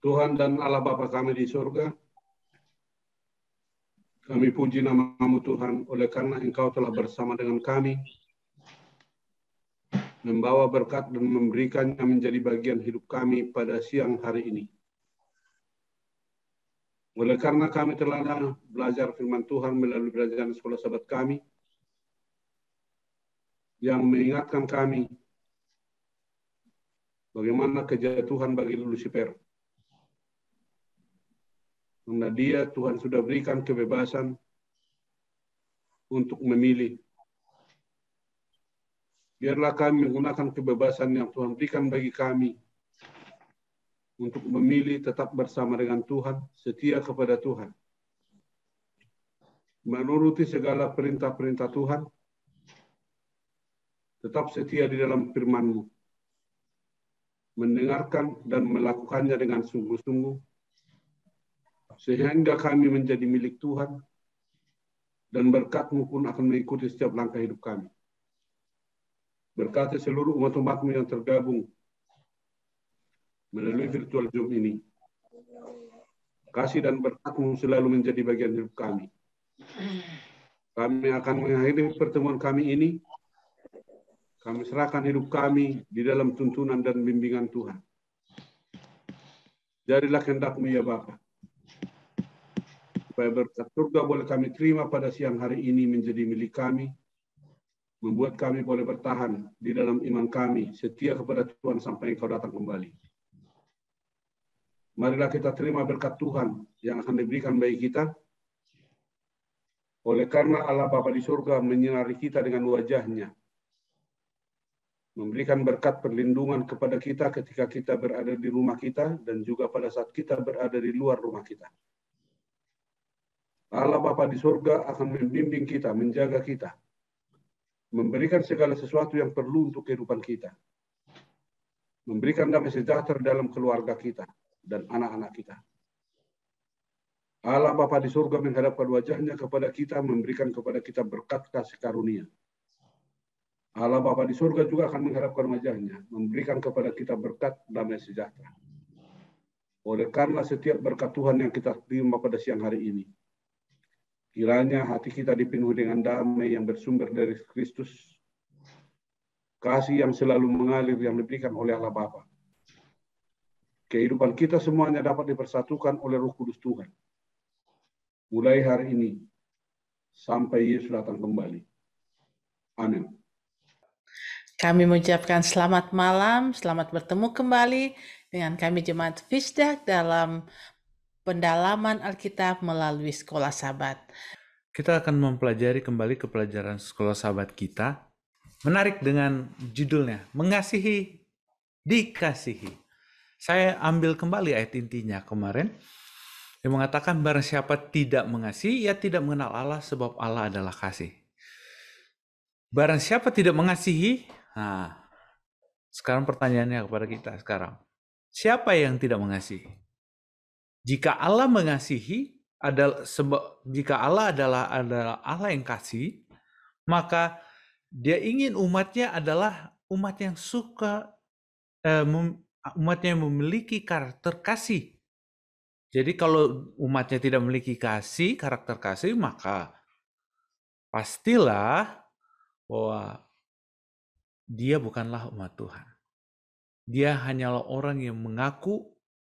Speaker 4: Tuhan dan Allah Bapa kami di surga, kami puji nama-Mu Tuhan, oleh karena Engkau telah bersama dengan kami, membawa berkat dan memberikannya menjadi bagian hidup kami pada siang hari ini. Oleh karena kami telah belajar firman Tuhan melalui pelajaran sekolah sahabat kami, yang mengingatkan kami bagaimana kejatuhan bagi Lucifer. Karena dia, Tuhan sudah berikan kebebasan untuk memilih Biarlah kami menggunakan kebebasan yang Tuhan berikan bagi kami untuk memilih tetap bersama dengan Tuhan, setia kepada Tuhan, menuruti segala perintah-perintah Tuhan, tetap setia di dalam firman-Mu, mendengarkan dan melakukannya dengan sungguh-sungguh, sehingga kami menjadi milik Tuhan, dan berkat-Mu pun akan mengikuti setiap langkah hidup kami. Berkati seluruh umat-umat-Mu yang tergabung melalui virtual Zoom ini. Kasih dan berkat-Mu selalu menjadi bagian hidup kami. Kami akan mengakhiri pertemuan kami ini. Kami serahkan hidup kami di dalam tuntunan dan bimbingan Tuhan. Jadilah kehendak-Mu ya Bapa, supaya berkat surga boleh kami terima pada siang hari ini menjadi milik kami, membuat kami boleh bertahan di dalam iman kami, setia kepada Tuhan sampai Engkau datang kembali. Marilah kita terima berkat Tuhan yang akan diberikan bagi kita, oleh karena Allah Bapa di surga menyinari kita dengan wajah-Nya, memberikan berkat perlindungan kepada kita ketika kita berada di rumah kita dan juga pada saat kita berada di luar rumah kita. Allah Bapa di surga akan membimbing kita, menjaga kita, memberikan segala sesuatu yang perlu untuk kehidupan kita, memberikan damai sejahtera dalam keluarga kita dan anak-anak kita. Allah Bapa di surga menghadapkan wajah-Nya kepada kita, memberikan kepada kita berkat kasih karunia. Allah Bapa di surga juga akan menghadapkan wajah-Nya, memberikan kepada kita berkat damai sejahtera. Oleh karena setiap berkat Tuhan yang kita terima pada siang hari ini, kiranya hati kita dipenuhi dengan damai yang bersumber dari Kristus, kasih yang selalu mengalir yang diberikan oleh Allah Bapa. Kehidupan kita semuanya dapat dipersatukan oleh Roh Kudus Tuhan, mulai hari ini sampai Yesus datang kembali. Amin.
Speaker 6: Kami mengucapkan selamat malam, selamat bertemu kembali dengan kami Jemaat Fisdah dalam pendalaman Alkitab melalui Sekolah Sabat.
Speaker 7: Kita akan mempelajari kembali ke pelajaran Sekolah Sabat kita. Menarik dengan judulnya, Mengasihi, Dikasihi. Saya ambil kembali ayat intinya kemarin, yang mengatakan barang siapa tidak mengasihi, ia tidak mengenal Allah sebab Allah adalah kasih. Barang siapa tidak mengasihi, sekarang pertanyaannya kepada kita sekarang. Siapa yang tidak mengasihi? Jika Allah mengasihi, jika Allah adalah Allah yang kasih, maka Dia ingin umatnya adalah umat yang umatnya yang memiliki karakter kasih. Jadi kalau umatnya tidak memiliki karakter kasih, maka pastilah bahwa dia bukanlah umat Tuhan. Dia hanyalah orang yang mengaku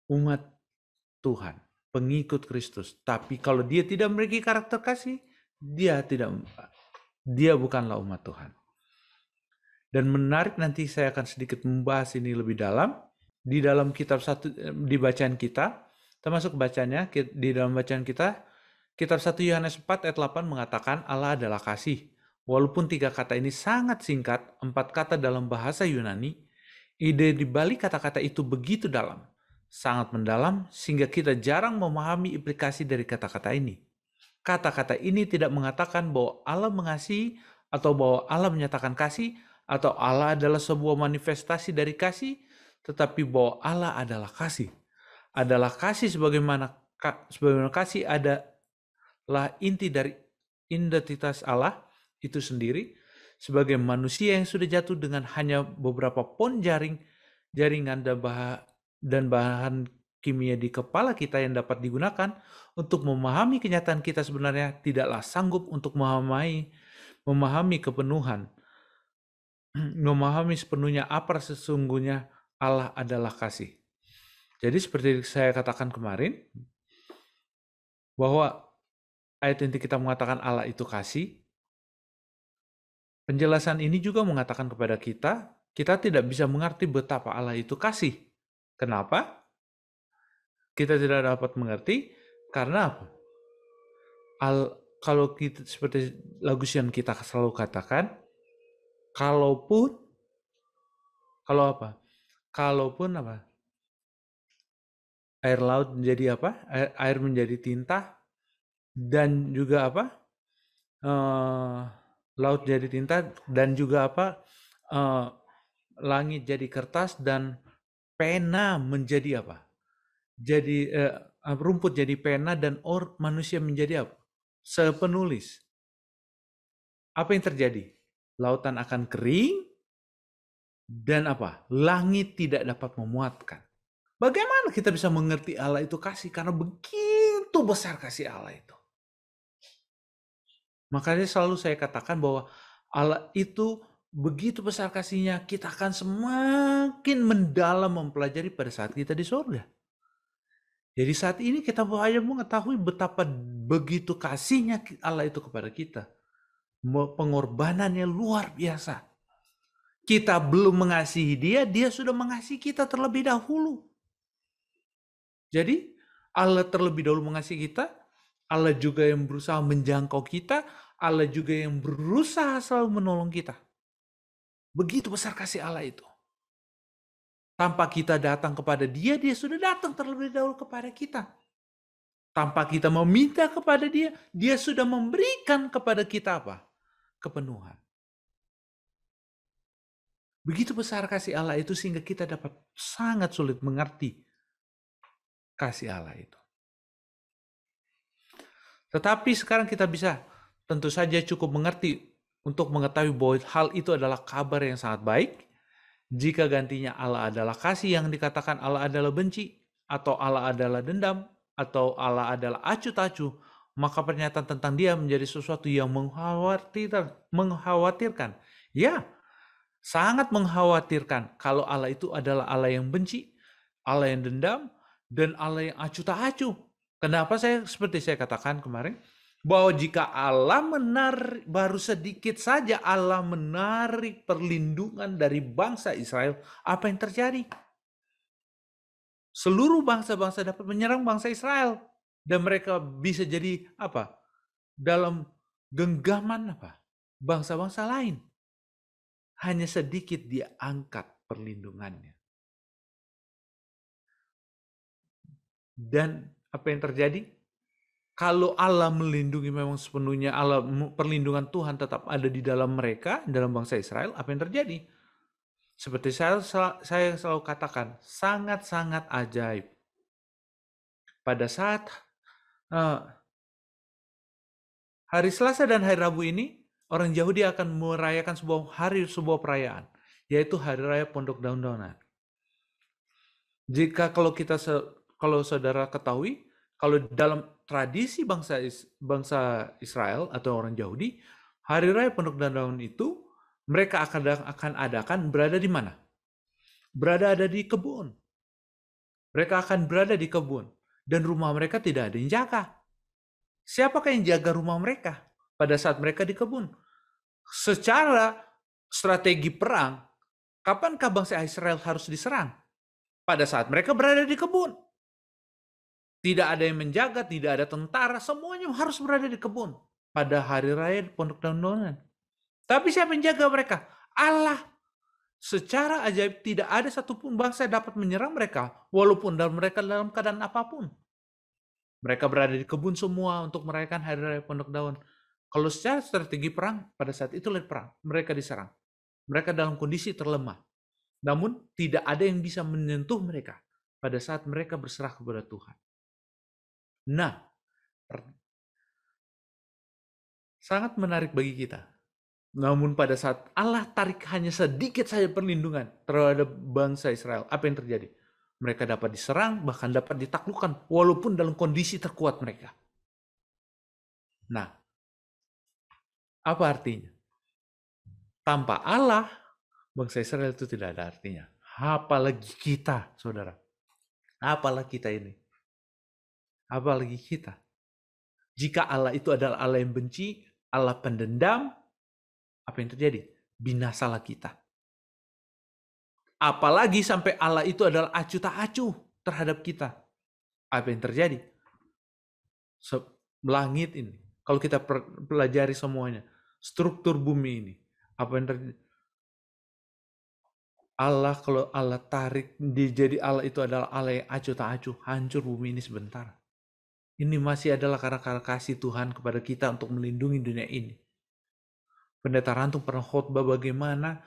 Speaker 7: umat Tuhan, pengikut Kristus. Tapi kalau dia tidak memiliki karakter kasih, dia bukanlah umat Tuhan. Dan menarik, nanti saya akan sedikit membahas ini lebih dalam di dalam kitab 1 di bacaan kita, termasuk bacanya di dalam bacaan kita, kitab 1 Yohanes 4 ayat 8 mengatakan Allah adalah kasih. Walaupun 3 kata ini sangat singkat, 4 kata dalam bahasa Yunani, ide di balik kata-kata itu begitu dalam, sangat mendalam, sehingga kita jarang memahami implikasi dari kata-kata ini. Kata-kata ini tidak mengatakan bahwa Allah mengasihi, atau bahwa Allah menyatakan kasih, atau Allah adalah sebuah manifestasi dari kasih, tetapi bahwa Allah adalah kasih. Adalah kasih sebagaimana kasih adalah inti dari identitas Allah itu sendiri, sebagai manusia yang sudah jatuh dengan hanya beberapa pon jaringan dan bahan kimia di kepala kita yang dapat digunakan untuk memahami kenyataan kita sebenarnya tidaklah sanggup untuk memahami kepenuhan, memahami sepenuhnya apa sesungguhnya Allah adalah kasih. Jadi seperti saya katakan kemarin, bahwa ayat inti kita mengatakan Allah itu kasih. Penjelasan ini juga mengatakan kepada kita tidak bisa mengerti betapa Allah itu kasih. Kenapa? Kita tidak dapat mengerti karena apa? Kalau kita seperti lagu yang kita selalu katakan, Kalaupun air laut menjadi air menjadi tinta, dan juga laut jadi tinta, dan juga langit jadi kertas, dan pena menjadi jadi rumput jadi pena, dan manusia menjadi sepenulis. Apa yang terjadi? Lautan akan kering, dan langit tidak dapat memuatkan. Bagaimana kita bisa mengerti Allah itu kasih? Karena begitu besar kasih Allah itu. Makanya selalu saya katakan bahwa Allah itu begitu besar kasihnya, kita akan semakin mendalam mempelajari pada saat kita di surga. Jadi saat ini kita hanya mengetahui betapa begitu kasihnya Allah itu kepada kita. Pengorbanannya luar biasa. Kita belum mengasihi dia, dia sudah mengasihi kita terlebih dahulu. Jadi Allah terlebih dahulu mengasihi kita, Allah juga yang berusaha menjangkau kita, Allah juga yang berusaha selalu menolong kita. Begitu besar kasih Allah itu. Tanpa kita datang kepada dia, dia sudah datang terlebih dahulu kepada kita. Tanpa kita meminta kepada dia, dia sudah memberikan kepada kita kepenuhan. Begitu besar kasih Allah itu sehingga kita dapat sangat sulit mengerti kasih Allah itu. Tetapi sekarang kita bisa tentu saja cukup mengerti untuk mengetahui bahwa hal itu adalah kabar yang sangat baik. Jika gantinya Allah adalah kasih yang dikatakan Allah adalah benci, atau Allah adalah dendam, atau Allah adalah acuh tak acuh, maka pernyataan tentang dia menjadi sesuatu yang mengkhawatirkan. Ya, sangat mengkhawatirkan kalau Allah itu adalah Allah yang benci, Allah yang dendam, dan Allah yang acuh tak acuh. Kenapa seperti saya katakan kemarin, bahwa jika Allah baru sedikit saja Allah menarik perlindungan dari bangsa Israel, apa yang terjadi? Seluruh bangsa-bangsa dapat menyerang bangsa Israel, dan mereka bisa jadi dalam genggaman bangsa-bangsa lain. Hanya sedikit dia angkat perlindungannya. Dan apa yang terjadi? Kalau Allah melindungi memang sepenuhnya, perlindungan Tuhan tetap ada di dalam mereka, dalam bangsa Israel, apa yang terjadi? Seperti saya selalu katakan, sangat-sangat ajaib. Pada saat hari Selasa dan hari Rabu ini, orang Yahudi akan merayakan sebuah perayaan, yaitu Hari Raya Pondok Daun-Daunan. Kalau saudara ketahui, kalau dalam tradisi bangsa Israel atau orang Yahudi, Hari Raya Pondok Daun-Daunan itu mereka akan adakan berada di mana? Ada di kebun. Mereka akan berada di kebun, dan rumah mereka tidak ada yang jaga. Siapakah yang jaga rumah mereka pada saat mereka di kebun? Secara strategi perang, kapankah bangsa Israel harus diserang? Pada saat mereka berada di kebun. Tidak ada yang menjaga, tidak ada tentara, semuanya harus berada di kebun pada hari raya Pondok Daun-Daunan. Tapi siapa yang jaga mereka? Allah. Secara ajaib tidak ada satupun bangsa yang dapat menyerang mereka, walaupun mereka dalam keadaan apapun. Mereka berada di kebun semua untuk merayakan hari raya Pondok Daun. Kalau secara strategi perang, pada saat itu perang, mereka diserang. Mereka dalam kondisi terlemah. Namun tidak ada yang bisa menyentuh mereka pada saat mereka berserah kepada Tuhan. Nah, sangat menarik bagi kita. Namun pada saat Allah tarik hanya sedikit saja perlindungan terhadap bangsa Israel, apa yang terjadi? Mereka dapat diserang, bahkan dapat ditaklukkan, walaupun dalam kondisi terkuat mereka. Nah, apa artinya? Tanpa Allah, bangsa Israel itu tidak ada artinya. Apalagi kita, saudara. Apalagi kita ini. Apalagi kita. Jika Allah itu adalah Allah yang benci, Allah pendendam, apa yang terjadi? Binasalah kita. Apalagi sampai Allah itu adalah acuh tak acuh terhadap kita. Apa yang terjadi? Langit ini, kalau kita pelajari semuanya, struktur bumi ini, apa yang terjadi? Allah, kalau Allah tarik, jadi Allah itu adalah Allah yang acuh tak acuh, hancur bumi ini sebentar. Ini masih adalah karena kasih Tuhan kepada kita untuk melindungi dunia ini. Pendeta Rantung pernah khotbah bagaimana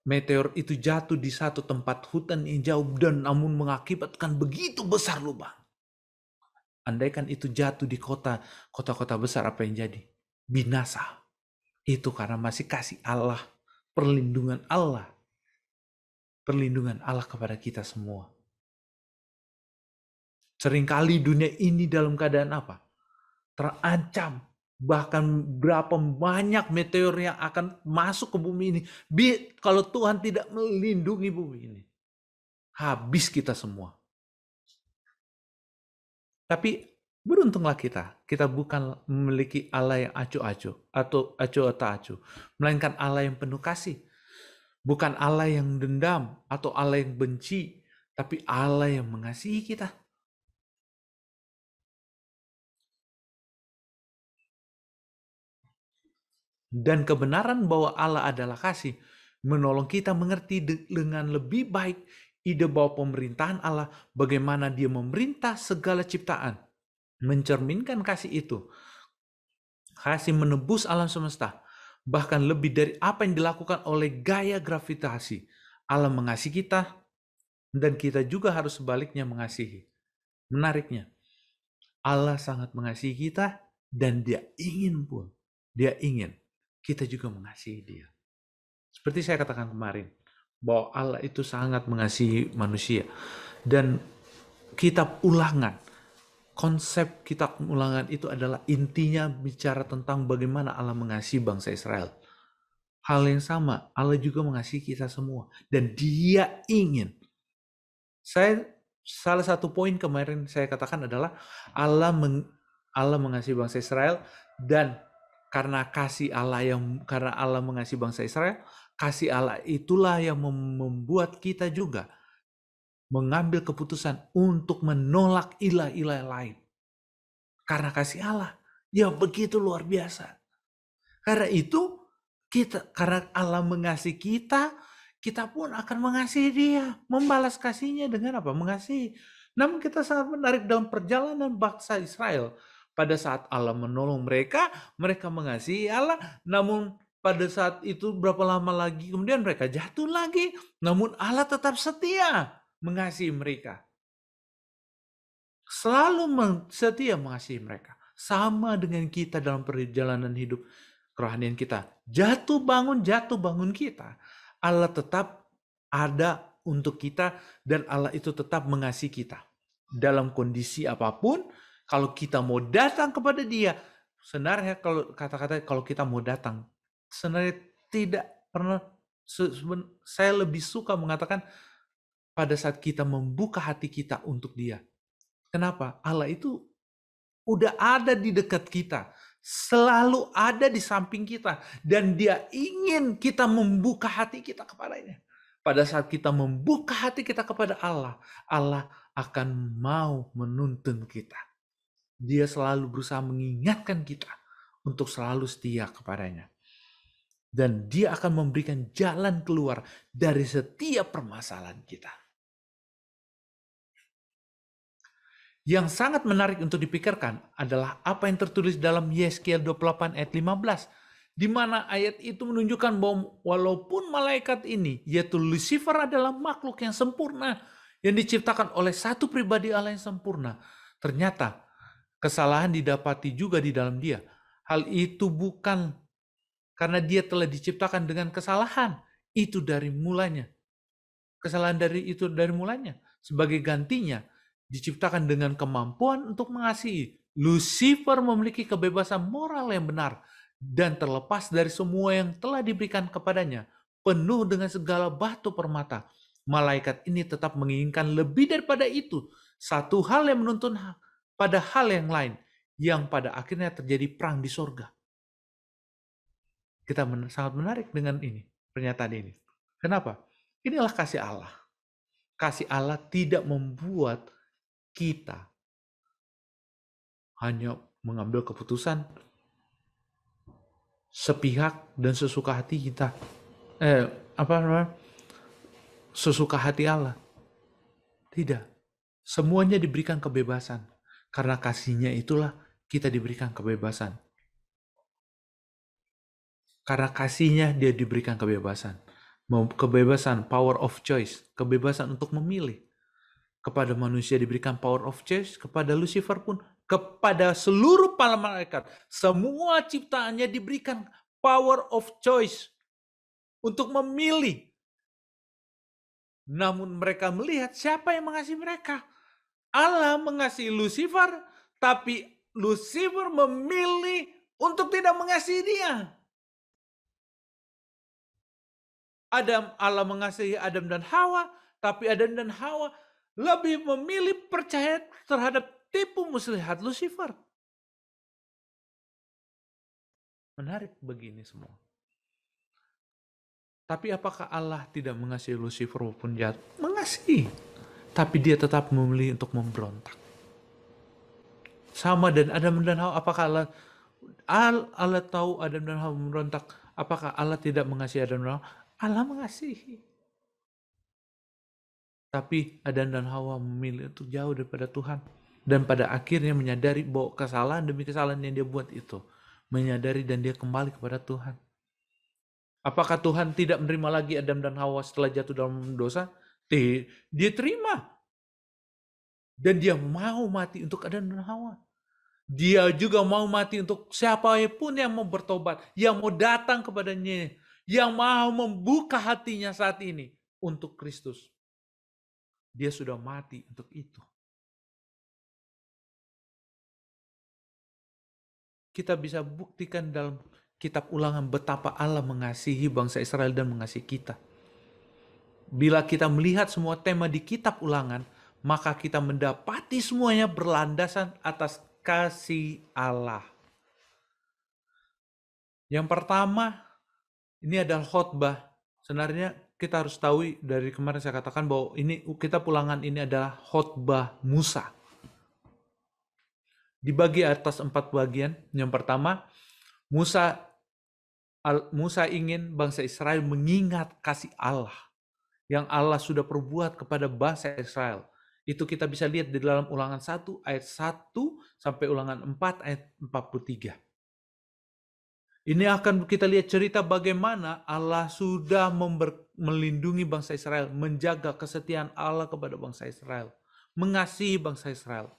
Speaker 7: meteor itu jatuh di satu tempat hutan yang jauh dan namun mengakibatkan begitu besar lubang. Andaikan itu jatuh di kota-kota besar, apa yang jadi? Binasa. Itu karena masih kasih Allah, perlindungan Allah kepada kita semua. Seringkali dunia ini dalam keadaan apa? Terancam. Bahkan berapa banyak meteor yang akan masuk ke bumi ini. Kalau Tuhan tidak melindungi bumi ini, habis kita semua. Tapi beruntunglah kita. Kita bukan memiliki Allah yang acuh-acuh atau acuh tak acuh, melainkan Allah yang penuh kasih. Bukan Allah yang dendam atau Allah yang benci, tapi Allah yang mengasihi kita. Dan kebenaran bahwa Allah adalah kasih menolong kita mengerti dengan lebih baik ide bahwa pemerintahan Allah, bagaimana dia memerintah segala ciptaan, mencerminkan kasih itu. Kasih menebus alam semesta, bahkan lebih dari apa yang dilakukan oleh gaya gravitasi. Allah mengasihi kita, dan kita juga harus sebaliknya mengasihi. Menariknya, Allah sangat mengasihi kita, dan Dia ingin kita juga mengasihi Dia. Seperti saya katakan kemarin, bahwa Allah itu sangat mengasihi manusia. Dan kitab Ulangan, konsep kitab Ulangan itu adalah intinya bicara tentang bagaimana Allah mengasihi bangsa Israel. Hal yang sama, Allah juga mengasihi kita semua. Dan Dia ingin. Salah satu poin kemarin saya katakan adalah Allah mengasihi bangsa Israel, dan karena Allah mengasihi bangsa Israel, kasih Allah itulah yang membuat kita juga mengambil keputusan untuk menolak ilah-ilah lain. Karena kasih Allah yang begitu luar biasa. Karena itu, karena Allah mengasihi kita, kita pun akan mengasihi Dia. Membalas kasihnya dengan apa? Mengasihi. Namun kita sangat menarik dalam perjalanan bangsa Israel. Pada saat Allah menolong mereka mengasihi Allah, namun pada saat itu berapa lama lagi kemudian mereka jatuh lagi, namun Allah tetap setia mengasihi mereka. Selalu setia mengasihi mereka. Sama dengan kita dalam perjalanan hidup kerohanian kita. Jatuh bangun kita. Allah tetap ada untuk kita, dan Allah itu tetap mengasihi kita. Dalam kondisi apapun, kalau kita mau datang kepada Dia, sebenarnya kalau kata-kata kalau kita mau datang, sebenarnya tidak pernah, saya lebih suka mengatakan pada saat kita membuka hati kita untuk Dia. Kenapa? Allah itu udah ada di dekat kita, selalu ada di samping kita, dan Dia ingin kita membuka hati kita kepadanya. Pada saat kita membuka hati kita kepada Allah, Allah akan mau menuntun kita. Dia selalu berusaha mengingatkan kita untuk selalu setia kepadanya. Dan Dia akan memberikan jalan keluar dari setiap permasalahan kita. Yang sangat menarik untuk dipikirkan adalah apa yang tertulis dalam Yeskiel 28 ayat 15. Di mana ayat itu menunjukkan bahwa walaupun malaikat ini, yaitu Lucifer, adalah makhluk yang sempurna, yang diciptakan oleh satu pribadi Allah yang sempurna, ternyata kesalahan didapati juga di dalam dia. Hal itu bukan karena dia telah diciptakan dengan kesalahan. Itu dari mulanya. Kesalahan dari mulanya. Sebagai gantinya, diciptakan dengan kemampuan untuk mengasihi. Lucifer memiliki kebebasan moral yang benar dan terlepas dari semua yang telah diberikan kepadanya, penuh dengan segala batu permata. Malaikat ini tetap menginginkan lebih daripada itu. Satu hal yang menuntun pada hal yang lain, yang pada akhirnya terjadi perang di sorga. Kita sangat menarik dengan ini, pernyataan ini. Kenapa? Inilah kasih Allah. Kasih Allah tidak membuat kita hanya mengambil keputusan sepihak dan sesuka hati kita. sesuka hati Allah. Tidak. Semuanya diberikan kebebasan. Karena kasih-Nya itulah kita diberikan kebebasan. Karena kasih-Nya dia diberikan kebebasan. Kebebasan, power of choice. Kebebasan untuk memilih. Kepada manusia diberikan power of choice. Kepada Lucifer pun. Kepada seluruh para malaikat. Semua ciptaannya diberikan power of choice. Untuk memilih. Namun mereka melihat siapa yang mengasihi mereka. Allah mengasihi Lucifer, tapi Lucifer memilih untuk tidak mengasihi dia. Allah mengasihi Adam dan Hawa, tapi Adam dan Hawa lebih memilih percaya terhadap tipu muslihat Lucifer. Menarik begini semua. Tapi apakah Allah tidak mengasihi Lucifer walaupun jahat? Mengasihi. Tapi dia tetap memilih untuk memberontak. Sama dan Adam dan Hawa, apakah Allah tahu Adam dan Hawa memberontak? Apakah Allah tidak mengasihi Adam dan Hawa? Allah mengasihi. Tapi Adam dan Hawa memilih untuk jauh daripada Tuhan. Dan pada akhirnya menyadari bahwa kesalahan demi kesalahan yang dia buat itu. Menyadari dan dia kembali kepada Tuhan. Apakah Tuhan tidak menerima lagi Adam dan Hawa setelah jatuh dalam dosa? Dia terima. Dan dia mau mati untuk Adam dan Hawa. Dia juga mau mati untuk siapapun yang mau bertobat. Yang mau datang kepadanya. Yang mau membuka hatinya saat ini. Untuk Kristus. Dia sudah mati untuk itu. Kita bisa buktikan dalam kitab Ulangan betapa Allah mengasihi bangsa Israel dan mengasihi kita. Bila kita melihat semua tema di kitab Ulangan, maka kita mendapati semuanya berlandasan atas kasih Allah. Yang pertama, ini adalah khotbah. Sebenarnya kita harus tahu dari kemarin saya katakan bahwa ini kitab Ulangan ini adalah khotbah Musa. Dibagi atas 4 bagian. Yang pertama, Musa ingin bangsa Israel mengingat kasih Allah yang Allah sudah perbuat kepada bangsa Israel. Itu kita bisa lihat di dalam Ulangan 1 ayat 1 sampai Ulangan 4 ayat 43. Ini akan kita lihat cerita bagaimana Allah sudah melindungi bangsa Israel, menjaga kesetiaan Allah kepada bangsa Israel, mengasihi bangsa Israel.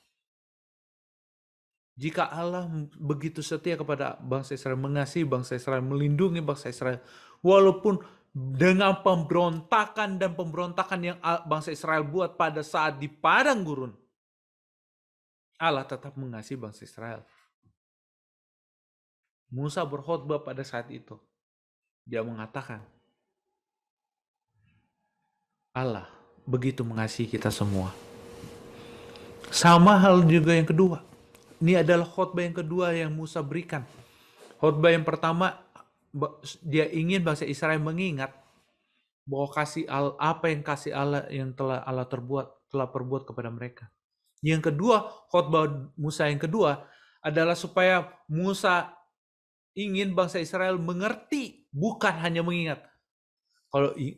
Speaker 7: Jika Allah begitu setia kepada bangsa Israel, mengasihi bangsa Israel, melindungi bangsa Israel, walaupun dengan pemberontakan dan pemberontakan yang bangsa Israel buat pada saat di padang gurun, Allah tetap mengasihi bangsa Israel. Musa berkhotbah pada saat itu. Dia mengatakan, Allah begitu mengasihi kita semua. Sama hal juga yang kedua. Ini adalah khotbah yang kedua yang Musa berikan. Khotbah yang pertama, dia ingin bangsa Israel mengingat bahwa apa yang kasih Allah yang telah Allah perbuat kepada mereka. Yang kedua, khotbah Musa yang kedua adalah supaya Musa ingin bangsa Israel mengerti, bukan hanya mengingat.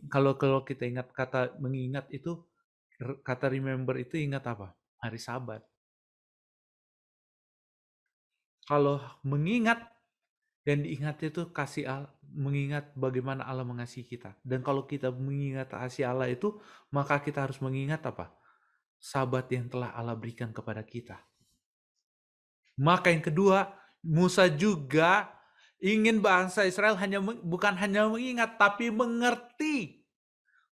Speaker 7: Kalau kita ingat kata mengingat itu, kata remember itu ingat apa? Hari Sabat. Kalau mengingat dan diingat itu kasih Allah, mengingat bagaimana Allah mengasihi kita. Dan kalau kita mengingat kasih Allah itu, maka kita harus mengingat apa? Sabat yang telah Allah berikan kepada kita. Maka yang kedua, Musa juga ingin bangsa Israel bukan hanya mengingat, tapi mengerti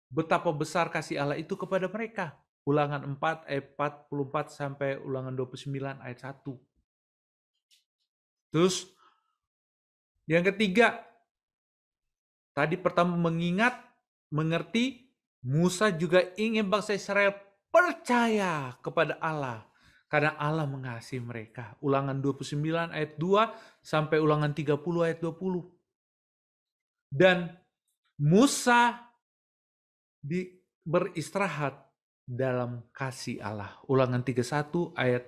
Speaker 7: betapa besar kasih Allah itu kepada mereka. Ulangan 4 ayat 44 sampai Ulangan 29 ayat 1. Terus yang ketiga, tadi pertama mengingat, mengerti, Musa juga ingin bangsa Israel percaya kepada Allah. Karena Allah mengasihi mereka. Ulangan 29 ayat 2 sampai Ulangan 30 ayat 20. Dan Musa beristirahat dalam kasih Allah. Ulangan 31 ayat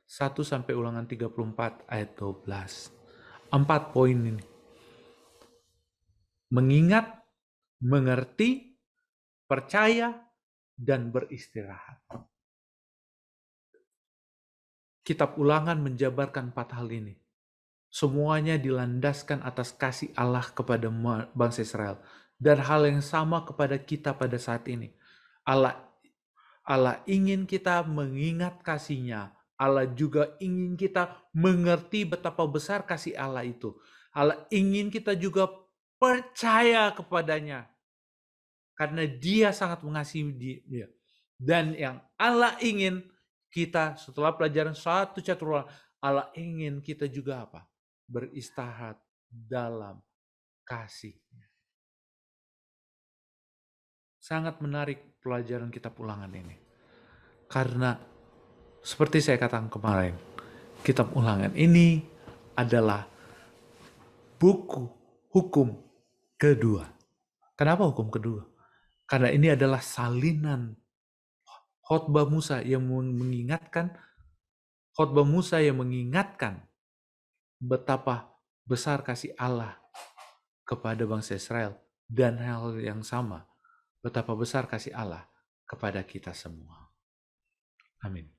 Speaker 7: 1 sampai Ulangan 34 ayat 12. 4 poin ini. Mengingat, mengerti, percaya, dan beristirahat. Kitab Ulangan menjabarkan 4 hal ini. Semuanya dilandaskan atas kasih Allah kepada bangsa Israel. Dan hal yang sama kepada kita pada saat ini. Allah ingin kita mengingat kasih-Nya. Allah juga ingin kita mengerti betapa besar kasih Allah itu. Allah ingin kita juga percaya kepadanya. Karena Dia sangat mengasihi dia. Dan yang Allah ingin kita setelah pelajaran 1 Catur Ulangan, Allah ingin kita juga apa? Beristirahat dalam kasih-Nya. Sangat menarik pelajaran kitab Ulangan ini. Karena seperti saya katakan kemarin, kitab Ulangan ini adalah buku hukum kedua. Kenapa hukum kedua? Karena ini adalah salinan khotbah Musa yang mengingatkan betapa besar kasih Allah kepada bangsa Israel, dan hal yang sama, betapa besar kasih Allah kepada kita semua. Amin.